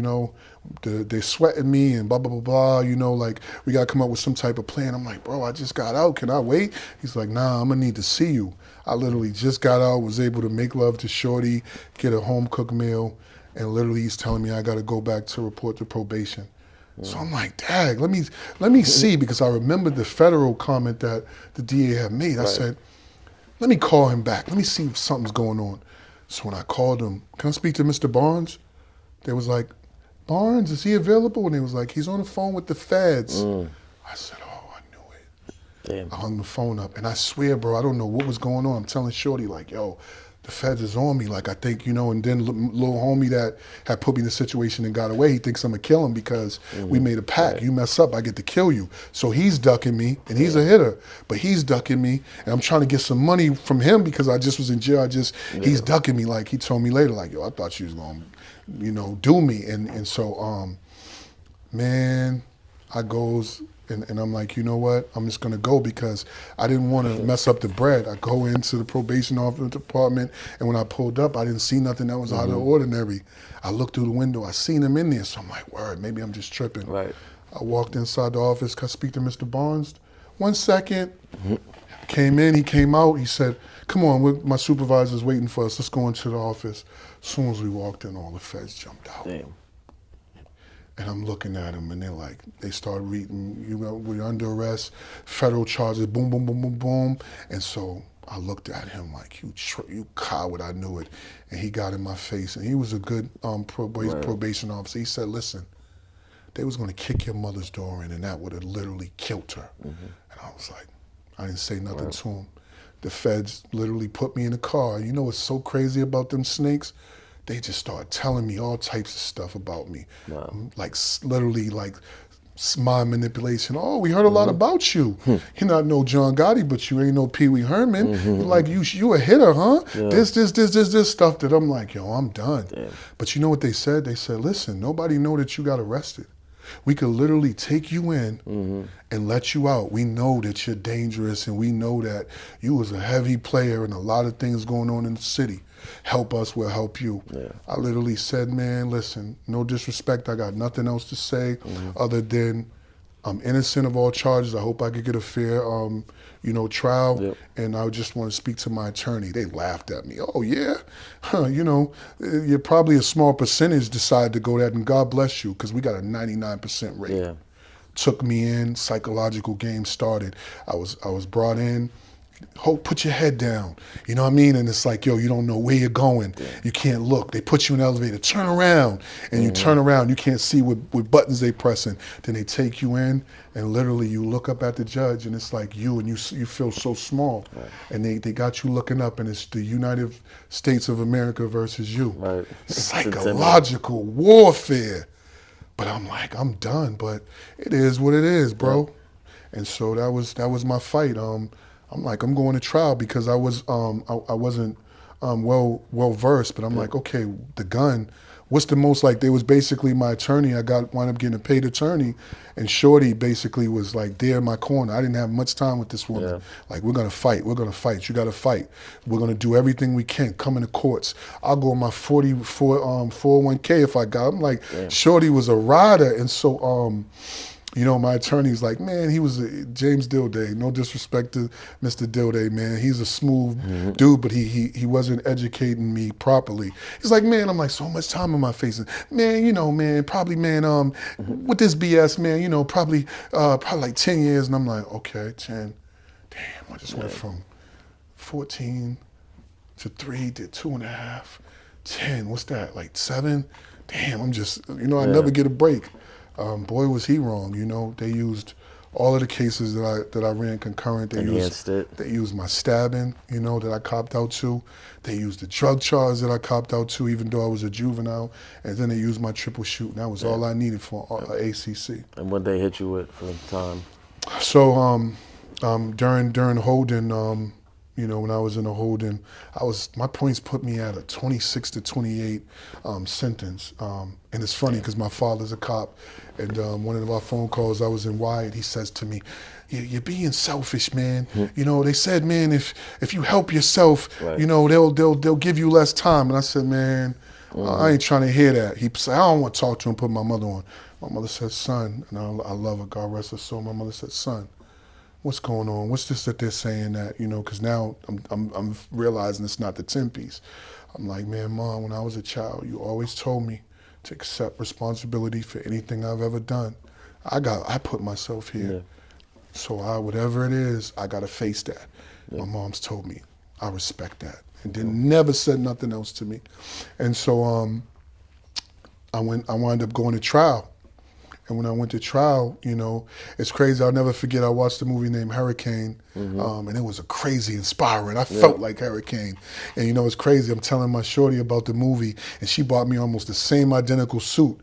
they're sweating me and blah, blah, blah, blah, like, we gotta come up with some type of plan. I'm like, bro, I just got out, can I wait? He's like, nah, I'm gonna need to see you. I literally just got out, was able to make love to shorty, get a home cooked meal, and literally he's telling me I gotta go back to report to probation. So I'm like, dag, let me see, because I remembered the federal comment that the DA had made. I said, let me call him back. Let me see if something's going on. So when I called him, can I speak to Mr. Barnes? They was like, Barnes, is he available? And they was like, he's on the phone with the feds. I said, oh, I knew it. Damn. I hung the phone up, and I swear, bro, I don't know what was going on. I'm telling Shorty, like, yo, the feds is on me. Like, I think, you know, and then little homie that had put me in the situation and got away, he thinks I'm gonna kill him because we made a pact. Right. You mess up, I get to kill you. So he's ducking me, and he's a hitter, but he's ducking me, and I'm trying to get some money from him because I just was in jail. He's ducking me. Like, he told me later, like, yo, I thought you was gonna, you know, do me. And so, man, I goes, and I'm like, you know what? I'm just gonna go because I didn't want to mess up the bread. I go into the probation office department, and when I pulled up, I didn't see nothing that was out of the ordinary. I looked through the window, I seen him in there, so I'm like, word, maybe I'm just tripping. Right. I walked inside the office, could I speak to Mr. Barnes? 1 second. Came in, he came out, he said, come on, my supervisor's waiting for us, let's go into the office. As soon as we walked in, all the feds jumped out. Damn. And I'm looking at them, and they're like, they start reading, you know, we're under arrest, federal charges, boom, boom, boom, boom, boom. And so I looked at him like, you coward, I knew it. And he got in my face, and he was a good probation officer. He said, listen, they was gonna kick your mother's door in, and that would have literally killed her. And I was like, I didn't say nothing to him. The feds literally put me in a car. You know what's so crazy about them snakes? They just started telling me all types of stuff about me. Wow. Like literally like mind manipulation. Oh, we heard a lot about you. You're not no John Gotti, but you ain't no Pee Wee Herman. Like you a hitter, huh? Yeah. This stuff that I'm like, yo, I'm done. Damn. But you know what they said? They said, listen, nobody know that you got arrested. We could literally take you in and let you out. We know that you're dangerous, and we know that you was a heavy player and a lot of things going on in the city. Help us, we'll help you. Yeah. I literally said, man, listen, no disrespect, I got nothing else to say other than I'm innocent of all charges. I hope I could get a fair, you know, trial. Yep. And I just want to speak to my attorney. They laughed at me. Oh yeah, you know, you're probably a small percentage decide to go that, and God bless you, because we got a 99% rate. Yeah. Took me in, psychological game started. I was brought in. Put your head down, you know what I mean? And it's like, yo, you don't know where you're going. You can't look. They put you in the elevator, turn around, and you turn around, you can't see what buttons they pressing. Then they take you in, and literally you look up at the judge, and it's like you feel so small. Right. And they got you looking up, and it's the United States of America versus you. Right. Psychological warfare. But I'm like, I'm done, but it is what it is, bro. Yep. And so that was my fight. I'm like, I'm going to trial because I wasn't well versed, but I'm like, okay, the gun, what's the most, like, they was basically my attorney. I wound up getting a paid attorney, and Shorty basically was like there in my corner. I didn't have much time with this woman. Yeah. Like, we're gonna fight. You gotta fight. We're gonna do everything we can. Come in the courts. I'll go on my 401k if I got. I'm like, damn. Shorty was a rider, and so you know, my attorney's like, man, he was James Dilday. No disrespect to Mr. Dilday, man. He's a smooth dude, but he wasn't educating me properly. He's like, man, I'm like, so much time on my face. Man, you know, man, probably, man, with this BS, man, you know, probably like 10 years. And I'm like, okay, 10. Damn, I just went from 14 to 3 to 2.5, 10. What's that, like 7? Damn, I'm just, you know, I never get a break. Boy, was he wrong. You know, they used all of the cases that I ran concurrent. They used my stabbing, you know, that I copped out to. They used the drug charge that I copped out to, even though I was a juvenile. And then they used my triple shoot, and that was all I needed for ACC. And what they hit you with for the time? So during holding, you know, when I was in a holding, my points put me at a 26 to 28 sentence. And it's funny because my father's a cop, and one of our phone calls, I was in Wyatt, he says to me, you're being selfish, man. You know, they said, man, if you help yourself, you know, they'll give you less time. And I said, man, I ain't trying to hear that. He said, I don't want to talk to him, put my mother on. My mother said, son, and I love her, God rest her soul. My mother said, son, what's going on? What's this that they're saying that, you know, because now I'm realizing it's not the 10-piece. I'm like, man, Mom, when I was a child, you always told me to accept responsibility for anything I've ever done. I put myself here. Yeah. So whatever it is, I gotta face that. Yeah. My mom's told me, I respect that. And then never said nothing else to me. And so I wound up going to trial. And when I went to trial, you know, it's crazy. I'll never forget, I watched a movie named Hurricane, and it was a crazy inspiring. I felt like Hurricane. And you know, it's crazy. I'm telling my shorty about the movie, and she bought me almost the same identical suit.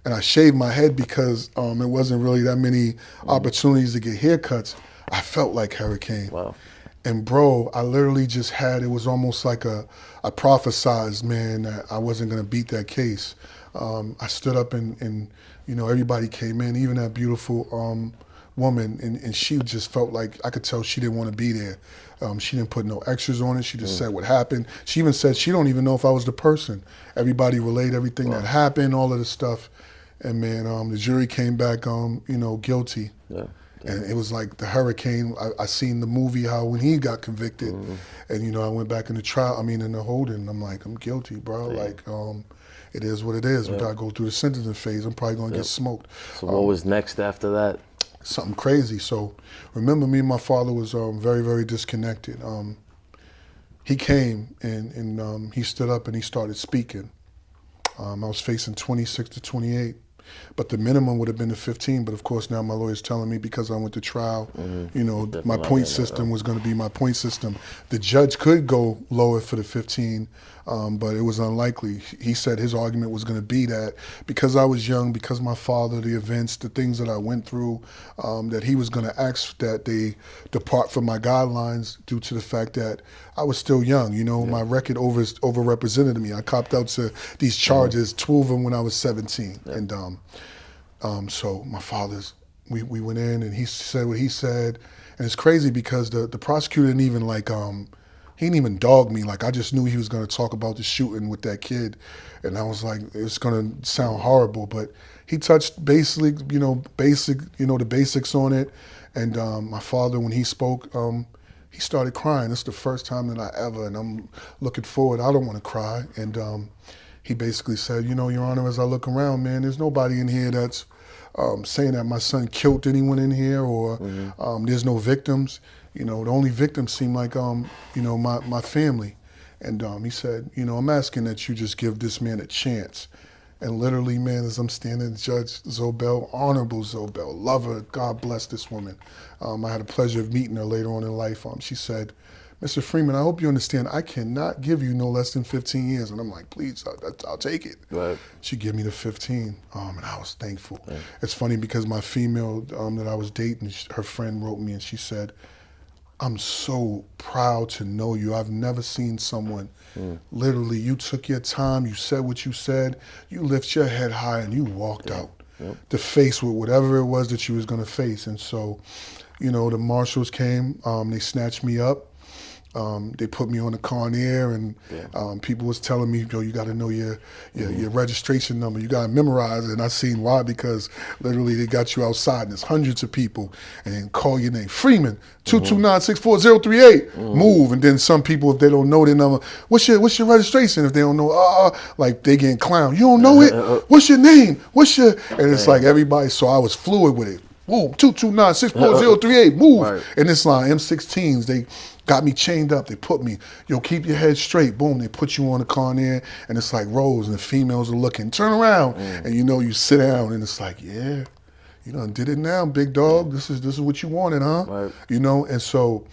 And I shaved my head because it wasn't really that many opportunities to get haircuts. I felt like Hurricane. Wow. And bro, I literally just had, it was almost like I prophesized, man, that I wasn't gonna beat that case. I stood up and you know, everybody came in, even that beautiful woman, and she just felt like, I could tell she didn't want to be there. She didn't put no extras on it. She just said what happened. She even said she don't even know if I was the person. Everybody relayed everything that happened, all of this stuff. And man, the jury came back, you know, guilty. Yeah. And it was like the Hurricane. I seen the movie how when he got convicted, and you know, I went back in the trial. I mean, in the holding. I'm like, I'm guilty, bro. Like, it is what it is. We gotta go through the sentencing phase. I'm probably gonna get smoked. So what was next after that? Something crazy. So remember, me and my father was very, very disconnected. He came and he stood up and he started speaking. I was facing 26 to 28. But the minimum would have been the 15. But of course, now my lawyer's telling me, because I went to trial, you know, my point system was going to be my point system. The judge could go lower for the 15, but it was unlikely. He said his argument was going to be that because I was young, because my father, the events, the things that I went through, that he was going to ask that they depart from my guidelines due to the fact that I was still young. You know, my record overrepresented me. I copped out to these charges, 2 of them when I was 17. And so my father's, we went in and he said what he said. And it's crazy because the prosecutor didn't even like, he didn't even dog me. Like, I just knew he was going to talk about the shooting with that kid. And I was like, it's going to sound horrible, but he touched basically, the basics on it. And my father, when he spoke, he started crying. It's the first time that I ever, and I'm looking forward, I don't want to cry. And he basically said, you know, Your Honor, as I look around, man, there's nobody in here that's saying that my son killed anyone in here, or there's no victims. You know, the only victims seem like, you know, my family. And he said, you know, I'm asking that you just give this man a chance. And literally, man, as I'm standing, Judge Zobel, Honorable Zobel, love her, God bless this woman. I had the pleasure of meeting her later on in life. She said, Mr. Freeman, I hope you understand, I cannot give you no less than 15 years. And I'm like, please, I'll take it. Right. She gave me the 15, and I was thankful. Yeah. It's funny because my female that I was dating, her friend wrote me and she said, I'm so proud to know you. I've never seen someone, literally, you took your time, you said what you said, you lift your head high and you walked out to face with whatever it was that you was gonna face. And so, you know, the marshals came, they snatched me up. They put me on the Con Air, and people was telling me, yo, you got to know your registration number. You got to memorize it. And I seen why, because literally they got you outside, and there's hundreds of people, and then call your name, Freeman, 229-64038. Move. And then some people, if they don't know their number, what's your registration? If they don't know, like they getting clowned. You don't know it? What's your name? And it's like everybody. So I was fluid with it. Move, 229-64038. Move. Right. And it's like M16s. They got me chained up. They put me, keep your head straight. Boom, they put you on the Con Air, and it's like rows, and the females are looking, turn around, and you sit down, and it's like, yeah, you done did it now, big dog. This is what you wanted, huh? Right. And so,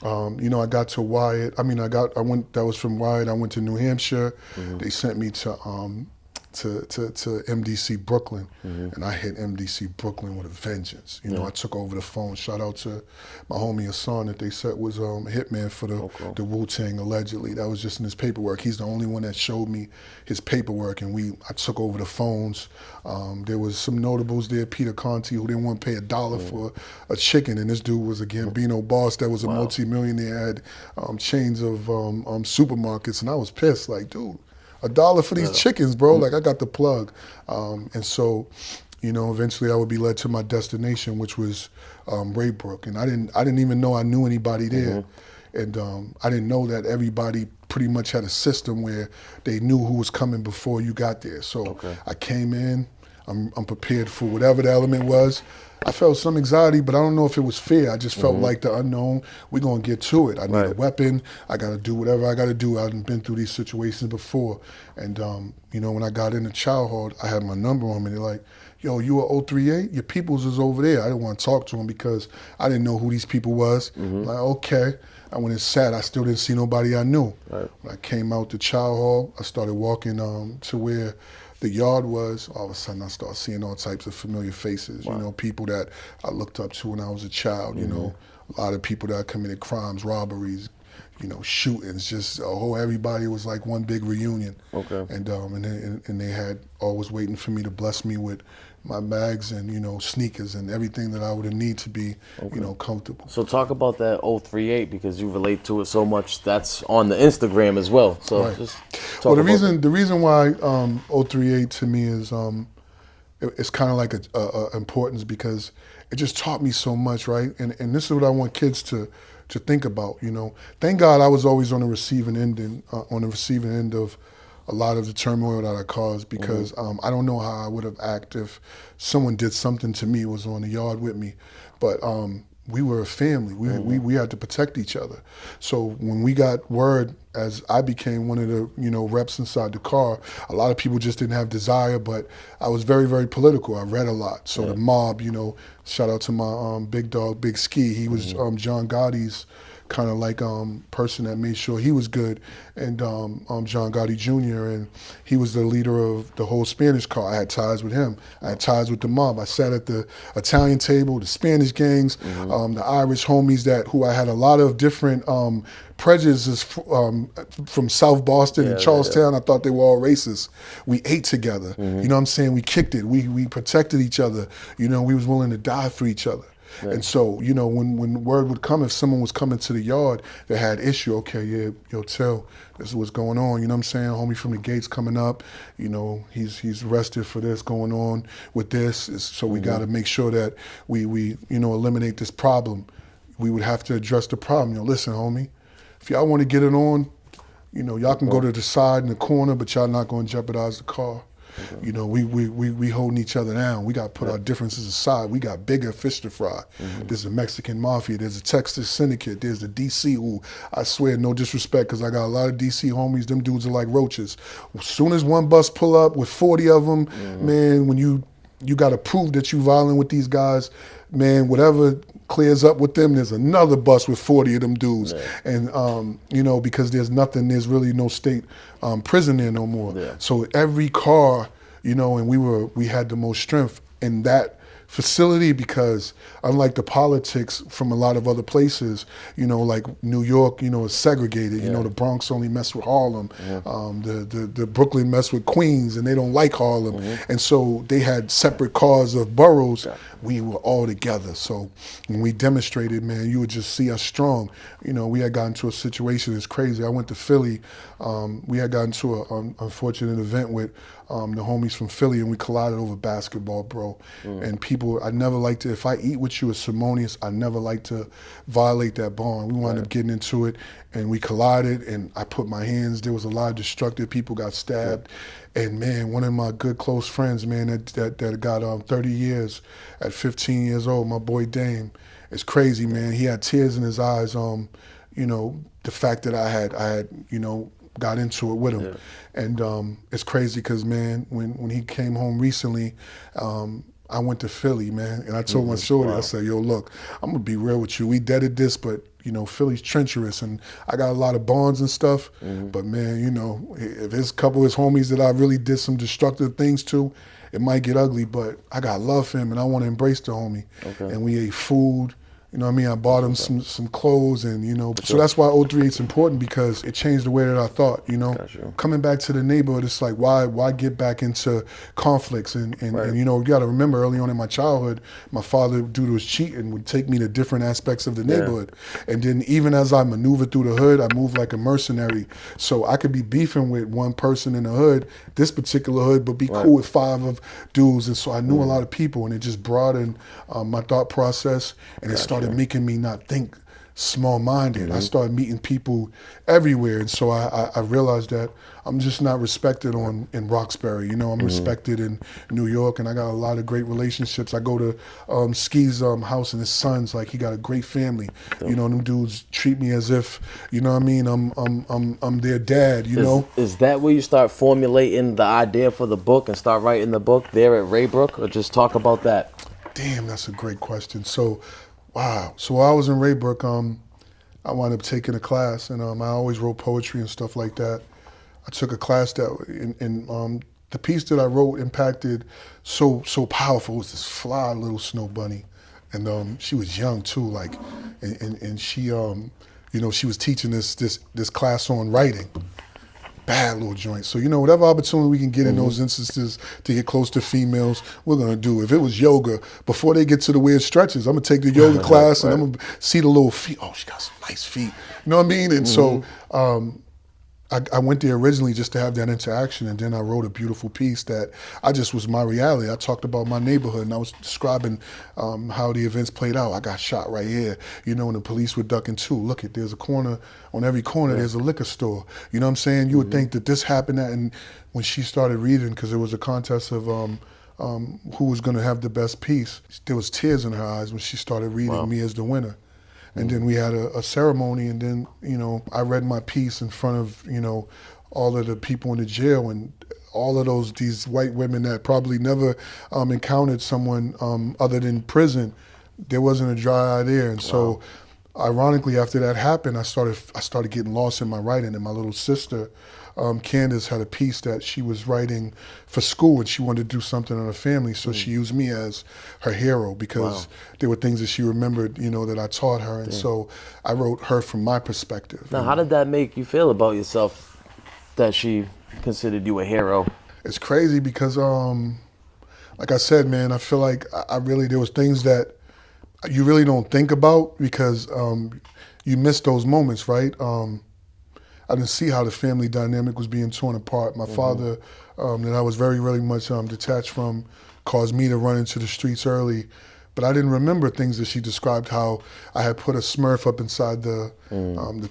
I got to Wyatt. That was from Wyatt. I went to New Hampshire. They sent me to MDC Brooklyn, and I hit MDC Brooklyn with a vengeance. I took over the phone. Shout out to my homie Hassan that they said was a hitman for the Wu-Tang, allegedly. That was just in his paperwork. He's the only one that showed me his paperwork, and I took over the phones. There was some notables there, Peter Conti, who didn't want to pay $1 for a chicken, and this dude was a Gambino boss that was a multi-millionaire, had chains of supermarkets, and I was pissed, like, dude, $1 for these chickens, bro. Like, I got the plug. And so, eventually I would be led to my destination, which was Raybrook. And I didn't even know I knew anybody there. And I didn't know that everybody pretty much had a system where they knew who was coming before you got there. So I came in, I'm prepared for whatever the element was. I felt some anxiety, but I don't know if it was fear. I just felt like the unknown. We're going to get to it. I need a weapon. I got to do whatever I got to do. I've been through these situations before. And, when I got into child hall, I had my number on me. They're like, yo, you were 038? Your peoples is over there. I didn't want to talk to him because I didn't know who these people was. Like, okay. I went and sat. I still didn't see nobody I knew. Right. When I came out the child hall, I started walking to where the yard was. All of a sudden, I started seeing all types of familiar faces. Wow. You know, people that I looked up to when I was a child. You know, a lot of people that committed crimes, robberies, you know, shootings. Just everybody was like one big reunion. Okay. And they had always waiting for me to bless me with my bags and, you know, sneakers and everything that I would need to be, you know, comfortable. So talk about that 038 because you relate to it so much. That's on the Instagram as well. So Right. just talk Well, the about reason why 038 to me is it's kind of like a importance because it just taught me so much, right? And this is what I want kids to think about. You know, thank God I was always on the receiving end of a lot of the turmoil that I caused because I don't know how I would have acted if someone did something to me, was on the yard with me. But we were a family. We had to protect each other. So when we got word, as I became one of the, you know, reps inside the car, a lot of people just didn't have desire, but I was very, very political. I read a lot. So the mob, you know, shout out to my big dog, Big Ski. He was John Gotti's kind of like person that made sure he was good, and John Gotti Jr., and he was the leader of the whole Spanish car. I had ties with him. I had ties with the mob. I sat at the Italian table, the Spanish gangs, the Irish homies who I had a lot of different prejudices from South Boston and Charlestown. I thought they were all racist. We ate together. You know what I'm saying? We kicked it. We protected each other. You know, we was willing to die for each other. Right. And so, you know, when word would come, if someone was coming to the yard that had issue, okay, yeah, yo, Till, this is what's going on. You know what I'm saying? Homie from the gates coming up, you know, he's arrested for this, going on with this. So we got to make sure that we, you know, eliminate this problem. We would have to address the problem. You know, listen, homie, if y'all want to get it on, you know, y'all can go to the side in the corner, but y'all not going to jeopardize the car. You know, we holding each other down. We got to put our differences aside. We got bigger fish to fry. There's a Mexican mafia. There's a Texas syndicate. There's the DC who, I swear, no disrespect, because I got a lot of DC homies. Them dudes are like roaches. As soon as one bus pull up with 40 of them, man, when you got to prove that you violent with these guys, man, whatever clears up with them, there's another bus with 40 of them dudes. And, you know, because there's really no state prison there no more. So every car, you know, and we had the most strength in that facility because unlike the politics from a lot of other places, you know, like New York, you know, is segregated. You know, the Bronx only mess with Harlem. The Brooklyn mess with Queens, and they don't like Harlem. And so they had separate cars of boroughs. We were all together. So when we demonstrated, man, you would just see us strong. You know, we had gotten to a situation that's crazy. I went to Philly. We had gotten to an unfortunate event with the homies from Philly, and we collided over basketball, bro. And people, I never like to, if I eat with you as ceremonious, I never like to violate that bond. We wound up getting into it, and we collided, and I put my hands, there was a lot of destructive people got stabbed. And man, one of my good close friends, man, that got 30 years at 15 years old, my boy Dame, it's crazy, man. He had tears in his eyes, you know, the fact that I had, you know, got into it with him. And it's crazy because, man, when he came home recently, I went to Philly, man, and I told my shorty, I said, yo, look, I'm gonna be real with you. We deaded this, but you know, Philly's treacherous, and I got a lot of bonds and stuff. But man, you know, if there's a couple of his homies that I really did some destructive things to, it might get ugly, but I got love for him, and I want to embrace the homie. And we ate food. You know what I mean? I bought him some clothes, and you know, so that's why 038 is important, because it changed the way that I thought, you know. Coming back to the neighborhood, it's like, why get back into conflicts? And you know, you got to remember, early on in my childhood, my father, due to his cheating, would take me to different aspects of the neighborhood. And then even as I maneuvered through the hood, I moved like a mercenary. So I could be beefing with one person in the hood, this particular hood, but be cool with 5 of dudes. And so I knew a lot of people, and it just broadened my thought process, and it started making me not think small-minded. I started meeting people everywhere, and so I realized that I'm just not respected in Roxbury. You know, I'm respected in New York, and I got a lot of great relationships. I go to Ski's house and his sons. Like, he got a great family. You know, them dudes treat me as if, you know what I mean, I'm their dad. You know. Is that where you start formulating the idea for the book and start writing the book there at Raybrook, or just talk about that? Damn, that's a great question. So, wow. So while I was in Raybrook, I wound up taking a class, and I always wrote poetry and stuff like that. I took a class that, in the piece that I wrote impacted so powerful. It was this fly little snow bunny, and she was young too, like, and she, you know, she was teaching this class on writing. Bad little joint. So, you know, whatever opportunity we can get in those instances to get close to females, we're gonna do. If it was yoga, before they get to the weird stretches, I'm gonna take the yoga class and I'm gonna see the little feet. Oh, she got some nice feet. You know what I mean? And so I went there originally just to have that interaction, and then I wrote a beautiful piece that I just was my reality. I talked about my neighborhood, and I was describing how the events played out. I got shot right here, you know, and the police were ducking too. Look, there's a corner, on every corner there's a liquor store. You know what I'm saying? You would think that this happened, and when she started reading, because it was a contest of who was gonna have the best piece, there was tears in her eyes when she started reading me as the winner. And then we had a ceremony, and then, you know, I read my piece in front of, you know, all of the people in the jail, and all of these white women that probably never encountered someone other than prison. There wasn't a dry eye there. And so, ironically, after that happened, I started getting lost in my writing, and my little sister, Candace, had a piece that she was writing for school, and she wanted to do something on her family, so she used me as her hero, because there were things that she remembered, you know, that I taught her, and so I wrote her from my perspective. Now, how did that make you feel about yourself, that she considered you a hero? It's crazy because, like I said, man, I feel like there was things that you really don't think about, because you miss those moments, right? I didn't see how the family dynamic was being torn apart. My father, that I was very, very much detached from, caused me to run into the streets early. But I didn't remember things that she described, how I had put a Smurf up inside the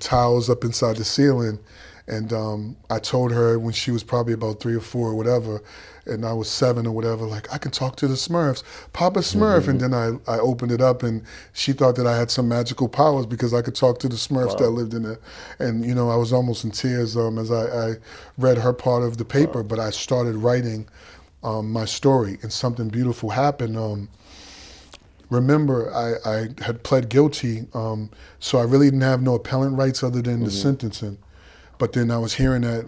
towels up inside the ceiling. And I told her when she was probably about 3 or 4 or whatever, and I was 7 or whatever, like, I can talk to the Smurfs, Papa Smurf. And then I opened it up, and she thought that I had some magical powers because I could talk to the Smurfs that lived in there. And, you know, I was almost in tears as I read her part of the paper, but I started writing my story, and something beautiful happened. Remember, I had pled guilty, so I really didn't have no appellant rights other than the sentencing. But then I was hearing that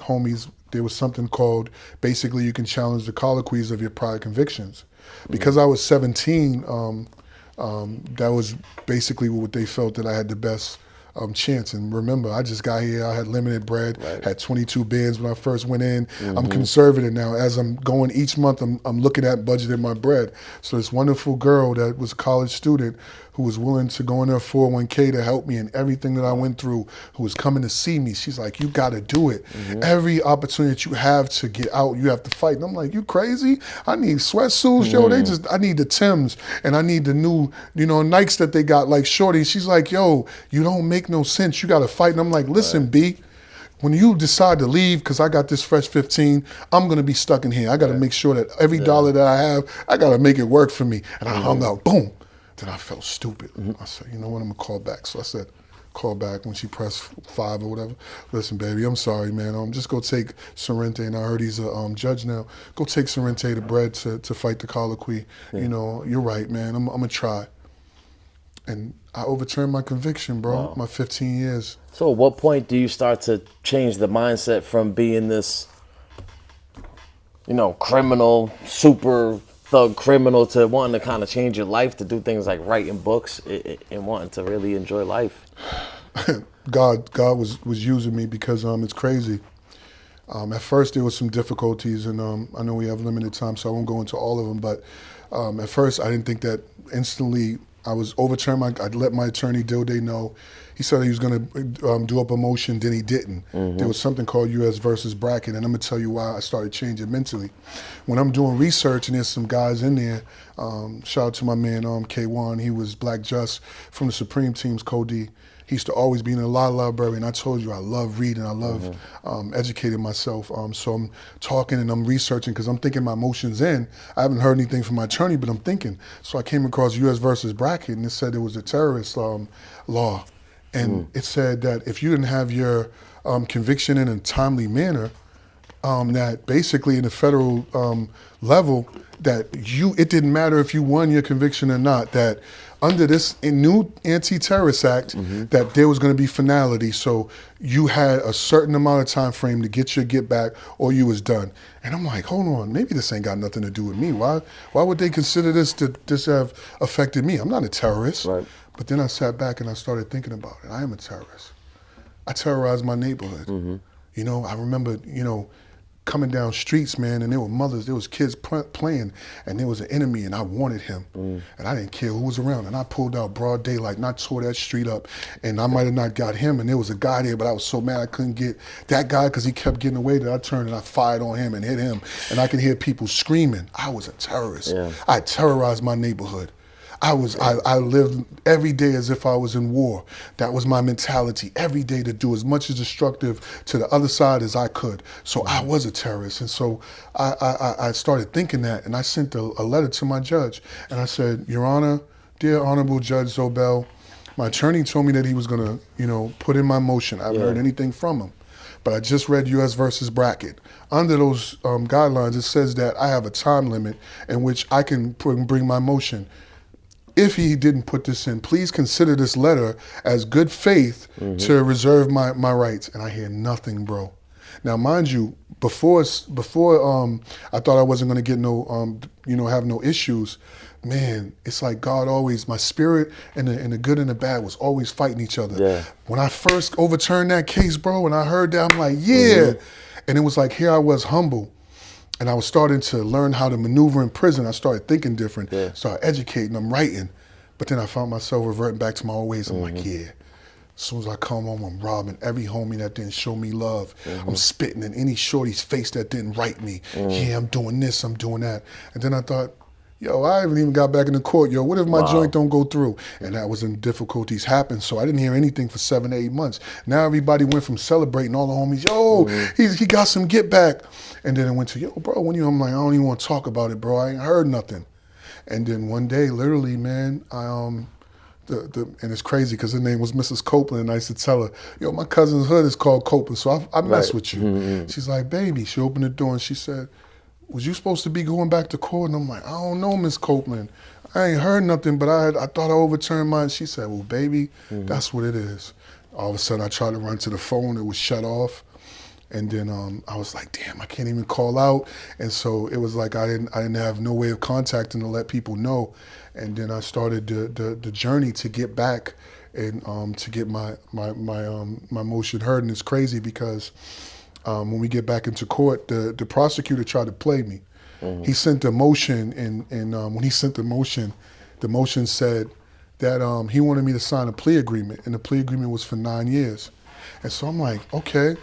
there was something called, basically you can challenge the colloquies of your prior convictions. Because I was 17, that was basically what they felt that I had the best chance. And remember, I just got here, I had limited bread, had 22 beds when I first went in. I'm conservative now. As I'm going each month, I'm looking at budgeting my bread. So this wonderful girl that was a college student who was willing to go in her 401k to help me in everything that I went through, who was coming to see me, she's like, you gotta do it. Every opportunity that you have to get out, you have to fight. And I'm like, you crazy? I need sweatsuits, yo. I need the Timbs, and I need the new, you know, Nikes that they got, like Shorty. She's like, yo, you don't make no sense. You gotta fight. And I'm like, listen, B, when you decide to leave, because I got this fresh 15, I'm gonna be stuck in here. I gotta make sure that every dollar that I have, I gotta make it work for me. And I hung out, boom. Then I felt stupid. I said, you know what, I'm gonna call back. So I said, call back when she pressed 5 or whatever. Listen, baby, I'm sorry, man. Just go take Sorrente, and I heard he's a judge now. Go take Sorrente the bread to fight the colloquy. You know, you're right, man. I'm gonna try. And I overturned my conviction, bro, my 15 years. So at what point do you start to change the mindset from being this, you know, criminal, super thug criminal, to wanting to kind of change your life, to do things like writing books and wanting to really enjoy life? God was using me, because it's crazy. At first there was some difficulties, and I know we have limited time, so I won't go into all of them, but at first I didn't think that instantly I was overturned. I'd let my attorney Dilday know. He said he was going to do up a motion, then he didn't. There was something called U.S. versus bracket, and I'm going to tell you why I started changing mentally. When I'm doing research and there's some guys in there, shout out to my man K1, he was Black Just from the Supreme Team's Cody. He used to always be in the law library, and I told you I love reading, I love educating myself. So I'm talking and I'm researching because I'm thinking my motions in. I haven't heard anything from my attorney, but I'm thinking. So I came across U.S. versus Brackett, and it said it was a terrorist law. And it said that if you didn't have your conviction in a timely manner, that basically in the federal level, that it didn't matter if you won your conviction or not, that under this new anti-terrorist act, that there was going to be finality. So you had a certain amount of time frame to get your get back or you was done. And I'm like, hold on, maybe this ain't got nothing to do with me. Why would they consider this to have affected me? I'm not a terrorist. Right. But then I sat back and I started thinking about it. I am a terrorist. I terrorized my neighborhood. You know, I remember, coming down streets, man, and there were mothers, there was kids playing, and there was an enemy, and I wanted him. And I didn't care who was around. And I pulled out broad daylight, and I tore that street up, and I might have not got him, and there was a guy there, but I was so mad I couldn't get that guy because he kept getting away that I turned and I fired on him and hit him, and I could hear people screaming. I was a terrorist. Yeah. I terrorized my neighborhood. I lived every day as if I was in war. That was my mentality, every day to do as much as destructive to the other side as I could. So I was a terrorist. And so I started thinking that, and I sent a letter to my judge. And I said, Your Honor, dear Honorable Judge Zobel, my attorney told me that he was gonna, put in my motion. I haven't heard anything from him. But I just read U.S. versus Brackett. Under those guidelines, it says that I have a time limit in which I can bring my motion. If he didn't put this in, please consider this letter as good faith to reserve my rights. And I hear nothing, bro. Now, mind you, before I thought I wasn't going to get have no issues, man, it's like God always, my spirit and the good and the bad was always fighting each other. Yeah. When I first overturned that case, bro, and I heard that, I'm like, yeah. And it was like, here I was humble. And I was starting to learn how to maneuver in prison. I started thinking different, started educating, I'm writing. But then I found myself reverting back to my old ways. I'm like, yeah, as soon as I come home, I'm robbing every homie that didn't show me love. I'm spitting in any shorty's face that didn't write me. Yeah, I'm doing this, I'm doing that. And then I thought, yo, I haven't even got back in the court. Yo, what if my joint don't go through? And that was when difficulties happened. So I didn't hear anything for 7 to 8 months. Now everybody went from celebrating, all the homies, yo, he got some get back. And then it went to, yo, bro, I'm like, I don't even want to talk about it, bro. I ain't heard nothing. And then one day, literally, man, and it's crazy because her name was Mrs. Copeland, and I used to tell her, yo, my cousin's hood is called Copeland, so I mess with you. She's like, baby. She opened the door and she said, was you supposed to be going back to court? And I'm like, I don't know, Miss Copeland. I ain't heard nothing, but I thought I overturned mine. She said, well, baby, that's what it is. All of a sudden, I tried to run to the phone. It was shut off. And then I was like, damn, I can't even call out. And so it was like I didn't have no way of contacting to let people know. And then I started the journey to get back and to get my motion heard. And it's crazy because when we get back into court, the prosecutor tried to play me. He sent a motion, and when he sent the motion said that he wanted me to sign a plea agreement, and the plea agreement was for 9 years. And so I'm like, okay.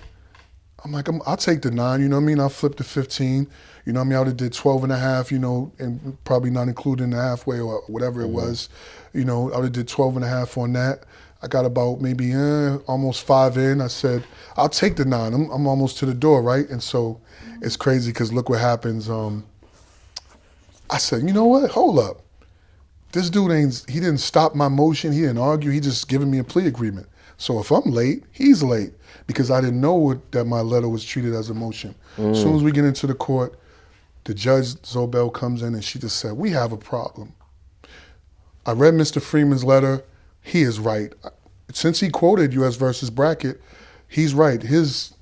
I'll take the 9, you know what I mean? I'll flip the 15, you know what I mean? I would have did 12 and a half, and probably not including the halfway or whatever it was. I would have did 12 and a half on that. I got about maybe almost 5 in. I said, I'll take the 9. I'm almost to the door, right? And so it's crazy because look what happens. I said, you know what? Hold up. This dude he didn't stop my motion. He didn't argue. He just giving me a plea agreement. So if I'm late, he's late because I didn't know that my letter was treated as a motion. As soon as we get into the court, the judge, Zobel, comes in and she just said, we have a problem. I read Mr. Freeman's letter. He is right. Since he quoted U.S. versus Brackett, he's right. His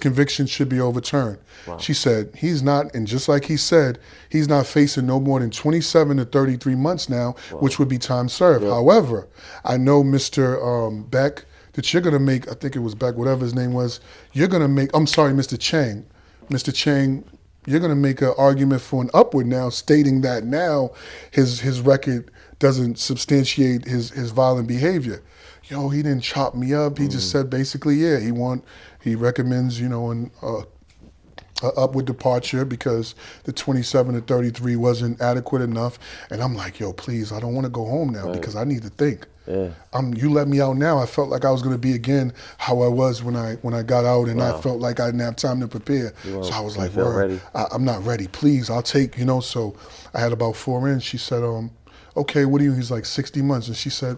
conviction should be overturned. Wow. She said, he's not, and just like he said, he's not facing no more than 27 to 33 months now, which would be time served. Yep. However, I know Mr. Beck, that you're going to make, I think it was Beck, whatever his name was, you're going to make, I'm sorry, Mr. Chang. Mr. Chang, you're going to make an argument for an upward now, stating that now his record doesn't substantiate his violent behavior. Yo, he didn't chop me up. He just said basically, yeah, he recommends, upward departure because the 27 to 33 wasn't adequate enough. And I'm like, yo, please, I don't want to go home now because I need to think. Yeah. You let me out now. I felt like I was going to be again how I was when I got out, and I felt like I didn't have time to prepare. So I was like, word, I'm not ready. Please, I'll take, So I had about 4 in. She said, okay, what do you, he's like 60 months. And she said,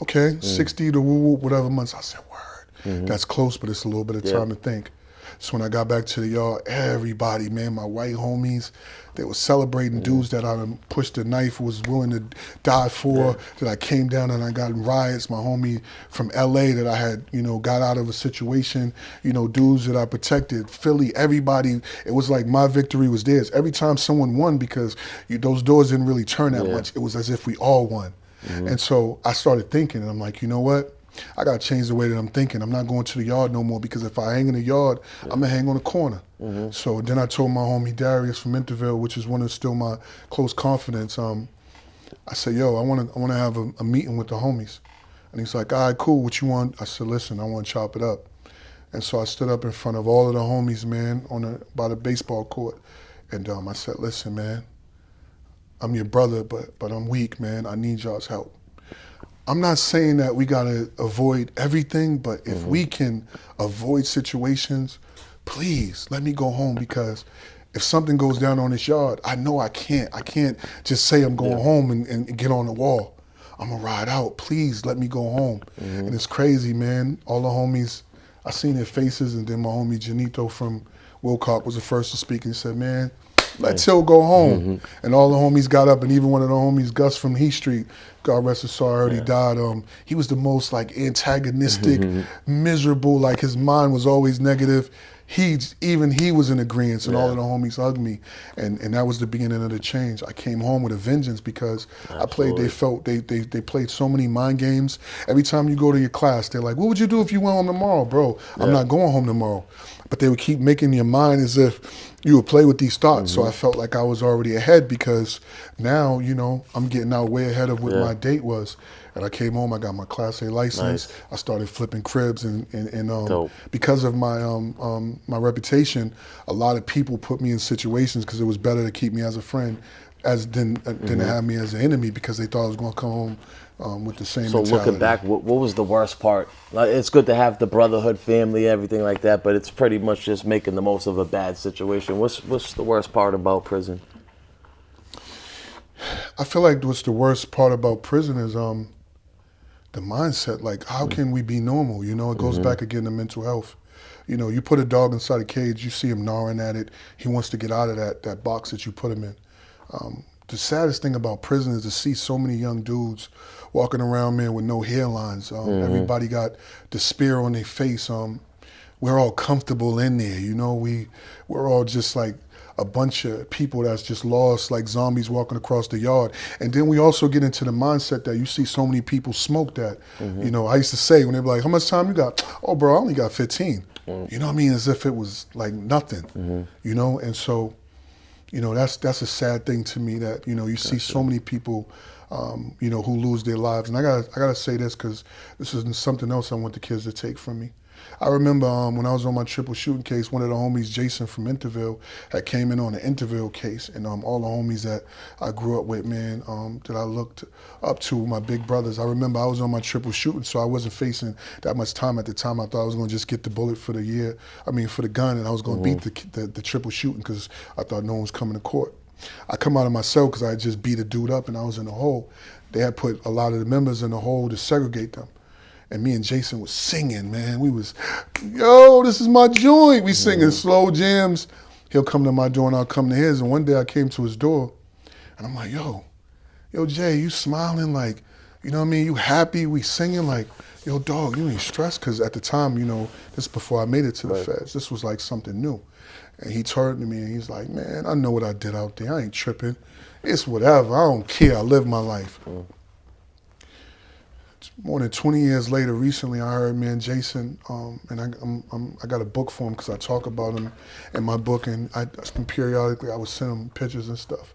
okay, 60 to whatever months. I said, word, that's close, but it's a little bit of time to think. So when I got back to the yard, everybody, man, my white homies, they were celebrating dudes that I done pushed the knife, was willing to die for, that I came down and I got in riots. My homie from LA that I had, got out of a situation, dudes that I protected, Philly, everybody. It was like my victory was theirs. Every time someone won, because those doors didn't really turn that much, it was as if we all won. And so I started thinking, and I'm like, you know what? I got to change the way that I'm thinking. I'm not going to the yard no more, because if I hang in the yard, I'm going to hang on the corner. So then I told my homie Darius from Interville, which is one of still my close confidants, I said, yo, I want to have a meeting with the homies. And he's like, all right, cool, what you want? I said, listen, I want to chop it up. And so I stood up in front of all of the homies, man, by the baseball court. And I said, listen, man, I'm your brother, but I'm weak, man. I need y'all's help. I'm not saying that we gotta avoid everything, but if we can avoid situations, please let me go home, because if something goes down on this yard, I know I can't just say I'm going home and get on the wall. I'm gonna ride out. Please let me go home. And it's crazy, man. All the homies, I seen their faces, and then my homie Janito from Wilcock was the first to speak, and he said, man, let Till go home. And all the homies got up, and even one of the homies, Gus from Heath Street, God rest his soul, I heard he died. He was the most like antagonistic, miserable, like his mind was always negative. Even he was in agreement, and all of the homies hugged me, and that was the beginning of the change. I came home with a vengeance, because I played. They played so many mind games. Every time you go to your class, they're like, "What would you do if you went home tomorrow, bro?" I'm not going home tomorrow, but they would keep making your mind as if you would play with these thoughts. So I felt like I was already ahead, because now I'm getting out way ahead of what my date was. And I came home, I got my Class A license. I started flipping cribs, and because of my my reputation, a lot of people put me in situations, because it was better to keep me as a friend than to have me as an enemy, because they thought I was going to come home with the same mentality. So looking back, what was the worst part? Like, it's good to have the brotherhood, family, everything like that, but it's pretty much just making the most of a bad situation. What's the worst part about prison? I feel like what's the worst part about prison is the mindset. Like, how can we be normal? It goes back again to mental health. You put a dog inside a cage, you see him gnawing at it. He wants to get out of that box that you put him in. The saddest thing about prison is to see so many young dudes walking around, man, with no hairlines. Everybody got the spear on their face. We're all comfortable in there. We're all just like a bunch of people that's just lost, like zombies walking across the yard. And then we also get into the mindset that you see so many people smoke that. I used to say, when they be like, how much time you got? Oh, bro, I only got 15. You know what I mean? As if it was like nothing, And so, that's a sad thing to me, that, you see so many people, who lose their lives. And I gotta say this, because this is something else I want the kids to take from me. I remember when I was on my triple shooting case, one of the homies, Jason from Interville, had came in on the Interville case, and all the homies that I grew up with, man, that I looked up to, my big brothers. I remember I was on my triple shooting, so I wasn't facing that much time at the time. I thought I was going to just get the bullet for the gun, and I was going to beat the triple shooting, because I thought no one was coming to court. I come out of my cell because I had just beat a dude up, and I was in a hole. They had put a lot of the members in the hole to segregate them. And me and Jason was singing, man. We was, yo, this is my joint. We singing slow jams. He'll come to my door and I'll come to his. And one day I came to his door and I'm like, yo, Jay, you smiling like, you know what I mean? You happy? We singing like, yo, dog, you ain't stressed? Because at the time, this is before I made it to the feds. This was like something new. And he turned to me and he's like, man, I know what I did out there. I ain't tripping. It's whatever. I don't care. I live my life. More than 20 years later, recently I heard, man, Jason, and I got a book for him, because I talk about him in my book, and periodically I would send him pictures and stuff.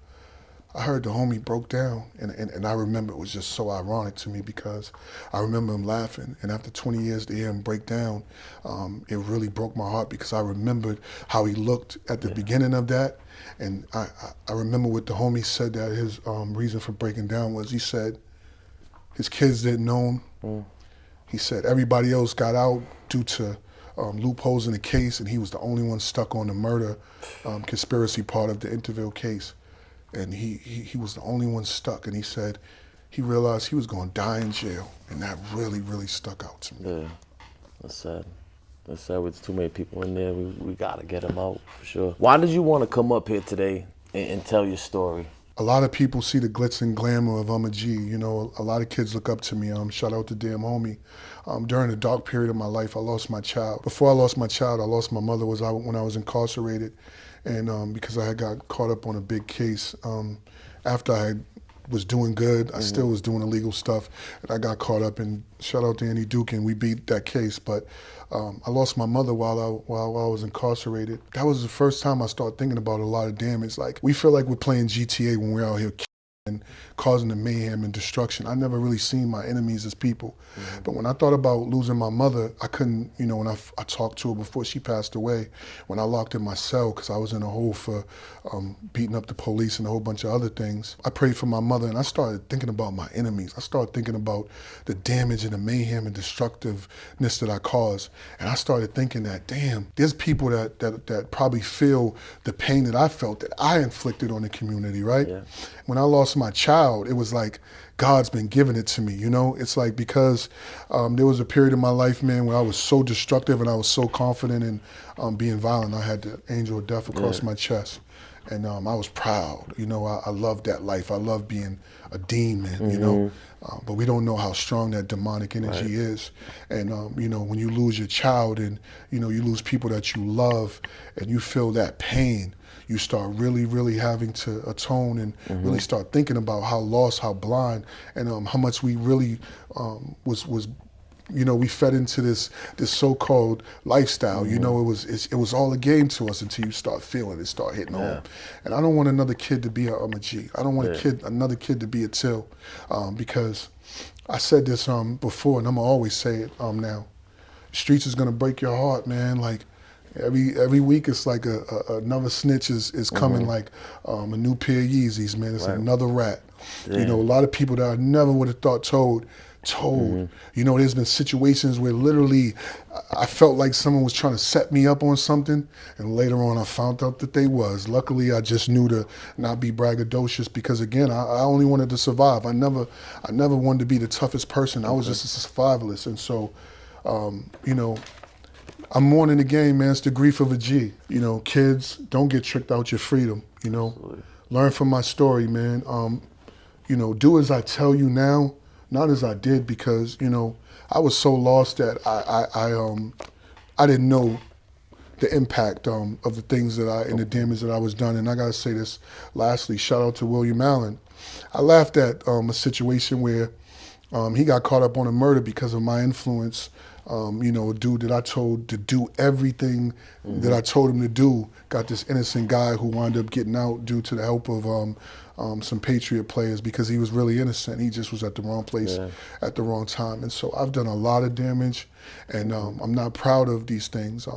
I heard the homie broke down, and I remember it was just so ironic to me because I remember him laughing, and after 20 years to hear him break down, it really broke my heart because I remembered how he looked at the beginning of that, and I remember what the homie said that his reason for breaking down was. He said his kids didn't know him. He said everybody else got out due to loopholes in the case, and he was the only one stuck on the murder conspiracy part of the Interville case. And he was the only one stuck, and he said he realized he was going to die in jail, and that really, really stuck out to me. Yeah, that's sad. That's sad. With too many people in there, we got to get them out for sure. Why did you want to come up here today and tell your story? A lot of people see the glitz and glamour of Ummagee. You know, a lot of kids look up to me. Shout out to damn homie. During a dark period of my life, I lost my child. Before I lost my child, I lost my mother when I was incarcerated. And because I had got caught up on a big case, after I was doing good, I still was doing illegal stuff, and I got caught up. And shout out to Andy Duke, and we beat that case. But I lost my mother while I was incarcerated. That was the first time I started thinking about a lot of damage. Like, we feel like we're playing GTA when we're out here and causing the mayhem and destruction. I never really seen my enemies as people. But when I thought about losing my mother, I couldn't, you know, when I talked to her before she passed away, when I locked in my cell because I was in a hole for beating up the police and a whole bunch of other things, I prayed for my mother, and I started thinking about my enemies. I started thinking about the damage and the mayhem and destructiveness that I caused. And I started thinking that, damn, there's people that probably feel the pain that I felt, that I inflicted on the community, right? Yeah. When I lost my child, it was like God's been giving it to me, you know? It's like because there was a period in my life, man, where I was so destructive and I was so confident in being violent. I had the angel of death across my chest. And I was proud, you know, I loved that life. I loved being a demon, you know? But we don't know how strong that demonic energy is. And, you know, when you lose your child and, you know, you lose people that you love and you feel that pain, you start really, really having to atone and really start thinking about how lost, how blind, and how much we really was, you know, we fed into this so-called lifestyle. You know, it was all a game to us until you start feeling it, start hitting home. And I don't want another kid to be a Ummagee. I don't want another kid to be a Till, because I said this before, and I'm gonna always say it now. Streets is gonna break your heart, man. Like, every week it's like another snitch is coming, like a new pair of Yeezys, man. It's another rat. You know, a lot of people that I never would have thought told. You know, there's been situations where literally I felt like someone was trying to set me up on something, and later on I found out that they was. Luckily, I just knew to not be braggadocious because, again, I only wanted to survive. I never wanted to be the toughest person. I was just a survivalist. And so, you know, I'm mourning the game, man. It's the Greif of a G. You know, kids, don't get tricked out your freedom, you know. Absolutely. Learn from my story, man. You know, do as I tell you now, not as I did, because, you know, I was so lost that I didn't know the impact of the things that and the damage that I was done. And I gotta say this lastly, shout out to William Allen. I laughed at a situation where he got caught up on a murder because of my influence. You know, a dude that I told to do everything that I told him to do, got this innocent guy who wound up getting out due to the help of some Patriot players, because he was really innocent. He just was at the wrong place at the wrong time. And so I've done a lot of damage, and I'm not proud of these things.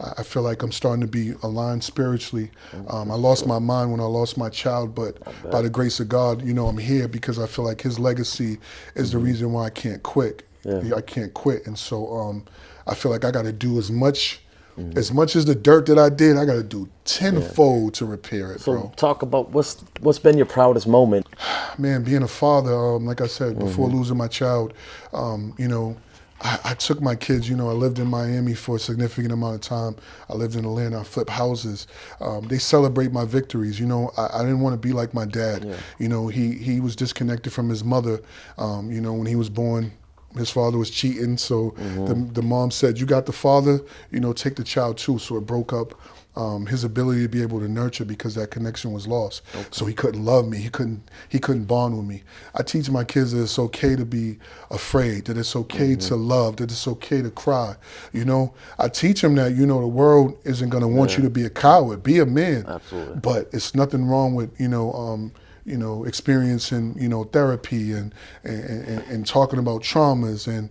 I feel like I'm starting to be aligned spiritually. I lost my mind when I lost my child, but by the grace of God, you know, I'm here because I feel like his legacy is the reason why I can't quit. I can't quit. And so I feel like I got to do as much as the dirt that I did, I got to do tenfold to repair it, bro. So talk about what's been your proudest moment? Man, being a father, like I said, before losing my child, you know, I took my kids, you know, I lived in Miami for a significant amount of time. I lived in Atlanta, I flipped houses. They celebrate my victories. You know, I didn't want to be like my dad. You know, he was disconnected from his mother. You know, when he was born, his father was cheating, so the mom said, you got the father, you know, take the child too. So it broke up his ability to be able to nurture because that connection was lost. So he couldn't love me, he couldn't bond with me. I teach my kids that it's okay to be afraid, that it's okay to love, that it's okay to cry. You know, I teach them that, you know, the world isn't gonna want you to be a coward, be a man. Absolutely. But it's nothing wrong with, you know, experiencing, therapy and talking about traumas and,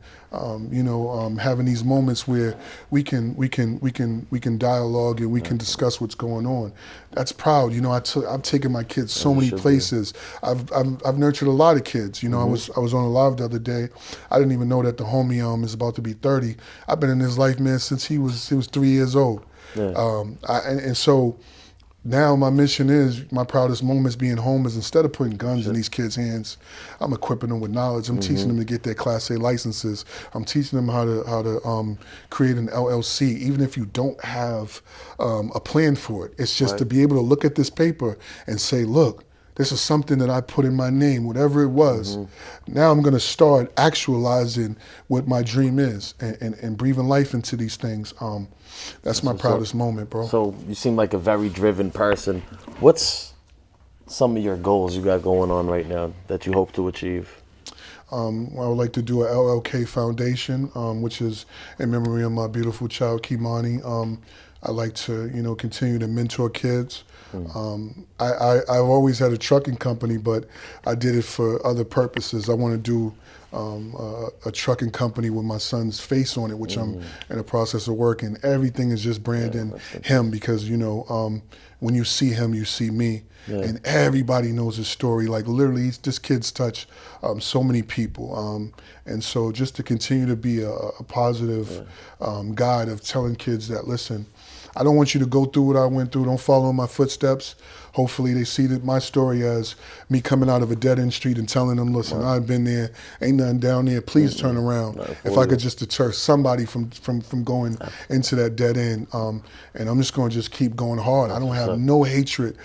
having these moments where we can dialogue and we can discuss what's going on. That's proud. I've taken my kids so many places. I've nurtured a lot of kids. I was on a live the other day. I didn't even know that the homie is about to be 30. I've been in his life, man, since he was 3 years old. Yeah. And so now my mission is, my proudest moment is being home is instead of putting guns in these kids' hands, I'm equipping them with knowledge. I'm teaching them to get their Class A licenses. I'm teaching them how to create an LLC, even if you don't have a plan for it. It's just to be able to look at this paper and say, look, this is something that I put in my name, whatever it was. Now I'm going to start actualizing what my dream is and breathing life into these things. That's my proudest moment, bro. So you seem like a very driven person. What's some of your goals you got going on right now that you hope to achieve? I would like to do a LLK Foundation, which is in memory of my beautiful child, Kimani. I like to, continue to mentor kids. I've always had a trucking company, but I did it for other purposes. I want to do a trucking company with my son's face on it, which I'm in the process of working. Everything is just branding him because, when you see him, you see me. Yeah. And everybody knows his story. Like literally, this kid's touched so many people. And so just to continue to be a positive guide of telling kids that, listen, I don't want you to go through what I went through. Don't follow in my footsteps. Hopefully they see my story as me coming out of a dead-end street and telling them, listen, I've been there, ain't nothing down there, please turn around. If I could just deter somebody from going into that dead end. And I'm just going to just keep going hard. I don't have no hatred,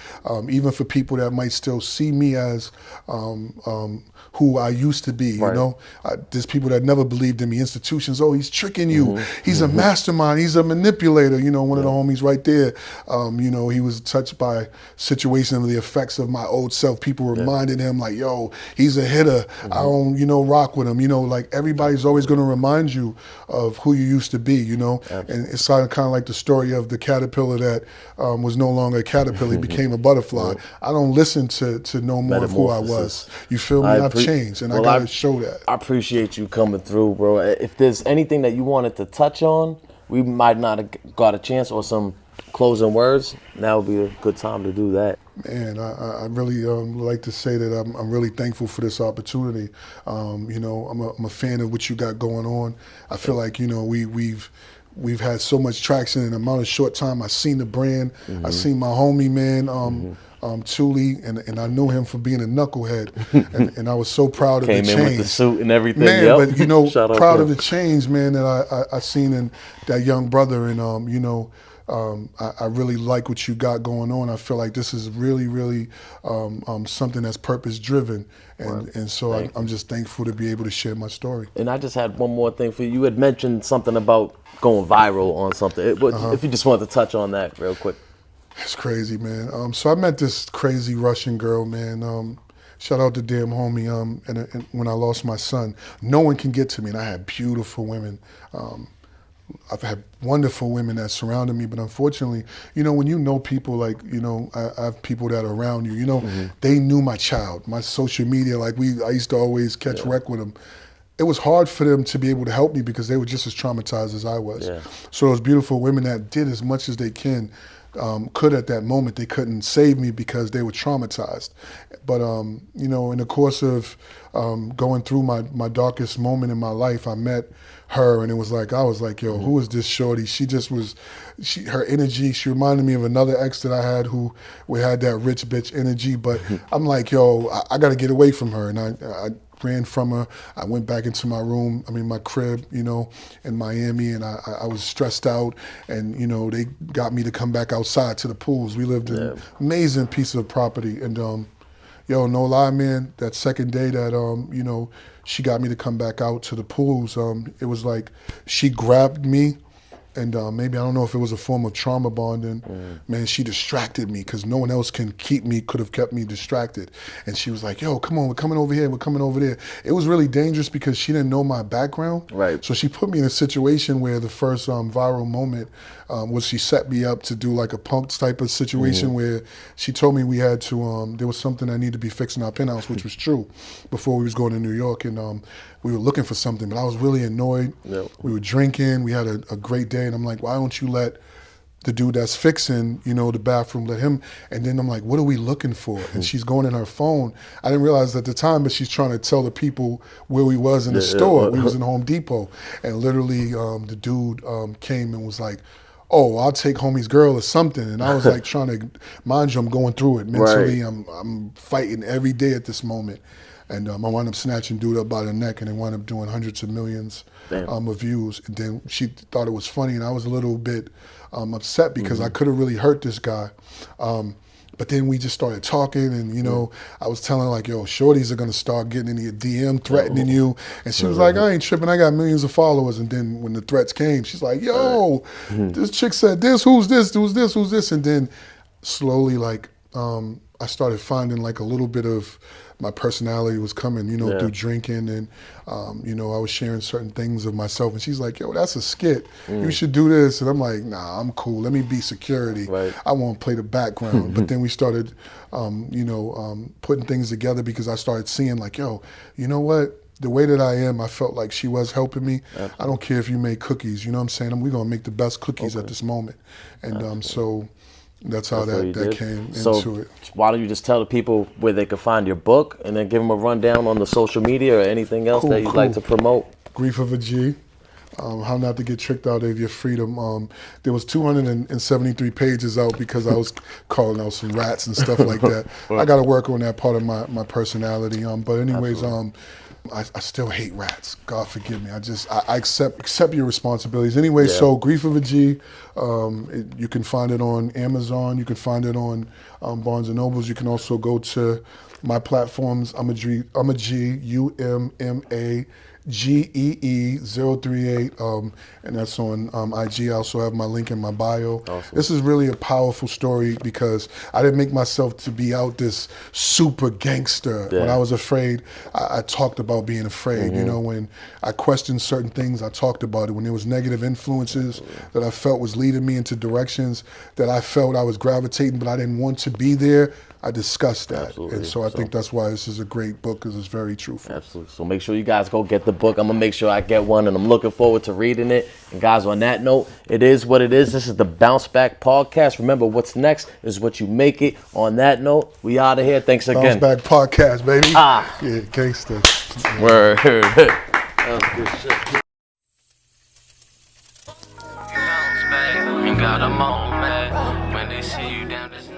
even for people that might still see me as who I used to be, there's people that never believed in me, institutions, oh, he's tricking you. He's a mastermind, he's a manipulator. One of the homies right there, he was touched by situation of the effects of my old self. People reminded him like, yo, he's a hitter. I don't, rock with him. Like everybody's always going to remind you of who you used to be, And it's kind of like the story of the caterpillar that was no longer a caterpillar, he became a butterfly. I don't listen to no more of who I was. You feel me? I've changed, and I got to show that. I appreciate you coming through, bro. If there's anything that you wanted to touch on, we might not have got a chance, or some closing words, now would be a good time to do that. Man, I really like to say that I'm really thankful for this opportunity. I'm a fan of what you got going on. I feel like we've had so much traction in a amount of short time. I seen the brand. I seen my homie, man. Thule, and I knew him for being a knucklehead, and I was so proud of the change. Came in with the suit and everything. Man, but proud of the change, man, that I seen in that young brother, and I really like what you got going on. I feel like this is really, really something that's purpose driven, and so I'm just thankful to be able to share my story. And I just had one more thing for you. You had mentioned something about going viral on something. If you just wanted to touch on that real quick. It's crazy, man. So I met this crazy Russian girl, man. Shout out to damn homie. And when I lost my son, no one can get to me, and I had beautiful women. I've had wonderful women that surrounded me, but unfortunately, when you know people like, I have people that are around you, they knew my child, my social media, I used to always catch wreck with them. It was hard for them to be able to help me because they were just as traumatized as I was. Yeah. So those beautiful women that did as much as they could at that moment, they couldn't save me because they were traumatized. But in the course of going through my darkest moment in my life, I met her, and I was like, yo, who is this shorty? She just was, her energy, she reminded me of another ex that I had who had that rich bitch energy, but I'm like, yo, I got to get away from her, and I ran from her. I went back into my crib, in Miami, and I was stressed out, and they got me to come back outside to the pools. We lived in an amazing piece of property, and no lie, man, that second day that she got me to come back out to the pools, it was like she grabbed me And maybe, I don't know if it was a form of trauma bonding. Man, she distracted me because no one else could have kept me distracted. And she was like, yo, come on, we're coming over here, we're coming over there. It was really dangerous because she didn't know my background. Right. So she put me in a situation where the first viral moment was she set me up to do like a punked type of situation where she told me we had to, there was something that needed to be fixed in our penthouse, which was true, before we was going to New York. And we were looking for something, but I was really annoyed. Yep. We were drinking, we had a great day, and I'm like, why don't you let the dude that's fixing, the bathroom, let him, and then I'm like, what are we looking for? And she's going in her phone. I didn't realize at the time, but she's trying to tell the people where we was in the store. We was in Home Depot, and literally the dude came and was like, oh, I'll take homie's girl or something. And I was like trying to, mind you, I'm going through it mentally. Right. I'm fighting every day at this moment. And I wound up snatching dude up by the neck, and it wound up doing hundreds of millions of views. And then she thought it was funny, and I was a little bit upset because I could have really hurt this guy. But then we just started talking, and I was telling her like, yo, shorties are gonna start getting in your DM threatening you. And she was like, I ain't tripping, I got millions of followers. And then when the threats came, she's like, yo, this chick said this, who's this, who's this, who's this? And then slowly, like, I started finding like a little bit of my personality was coming, through drinking, and I was sharing certain things of myself, and she's like, yo, that's a skit. You should do this. And I'm like, nah, I'm cool. Let me be security. Right. I won't play the background. But then we started, putting things together because I started seeing like, yo, you know what? The way that I am, I felt like she was helping me. Absolutely. I don't care if you make cookies, you know what I'm saying? We're going to make the best cookies at this moment. And so that's how that came into it. Why don't you just tell the people where they can find your book, and then give them a rundown on the social media or anything else that you'd like to promote? Greif Of A G. How not to get tricked out of your freedom. There was 273 pages out because I was calling out some rats and stuff like that. I got to work on that part of my personality. But anyways, I still hate rats. God forgive me. I accept your responsibilities. Anyway, so Greif Of A G, you can find it on Amazon. You can find it on Barnes and Nobles. You can also go to my platforms, Ummagee, UMMAGEE038, and that's on IG. I also have my link in my bio. Awesome. This is really a powerful story because I didn't make myself to be out this super gangster. When I was afraid, I talked about being afraid. When I questioned certain things, I talked about it. When there was negative influences that I felt was leading me into directions that I felt I was gravitating, but I didn't want to be there, I discussed that. Absolutely. And so I think that's why this is a great book, because it's very truthful. Absolutely. So make sure you guys go get the book. I'm going to make sure I get one, and I'm looking forward to reading it. And guys, on that note, it is what it is. This is the Bounce Back Podcast. Remember, what's next is what you make it. On that note, we out of here. Thanks again. Bounce Back Podcast, baby. Yeah, gangster. Word. That was good shit. Bounce back, ain't got a moment when they see you down this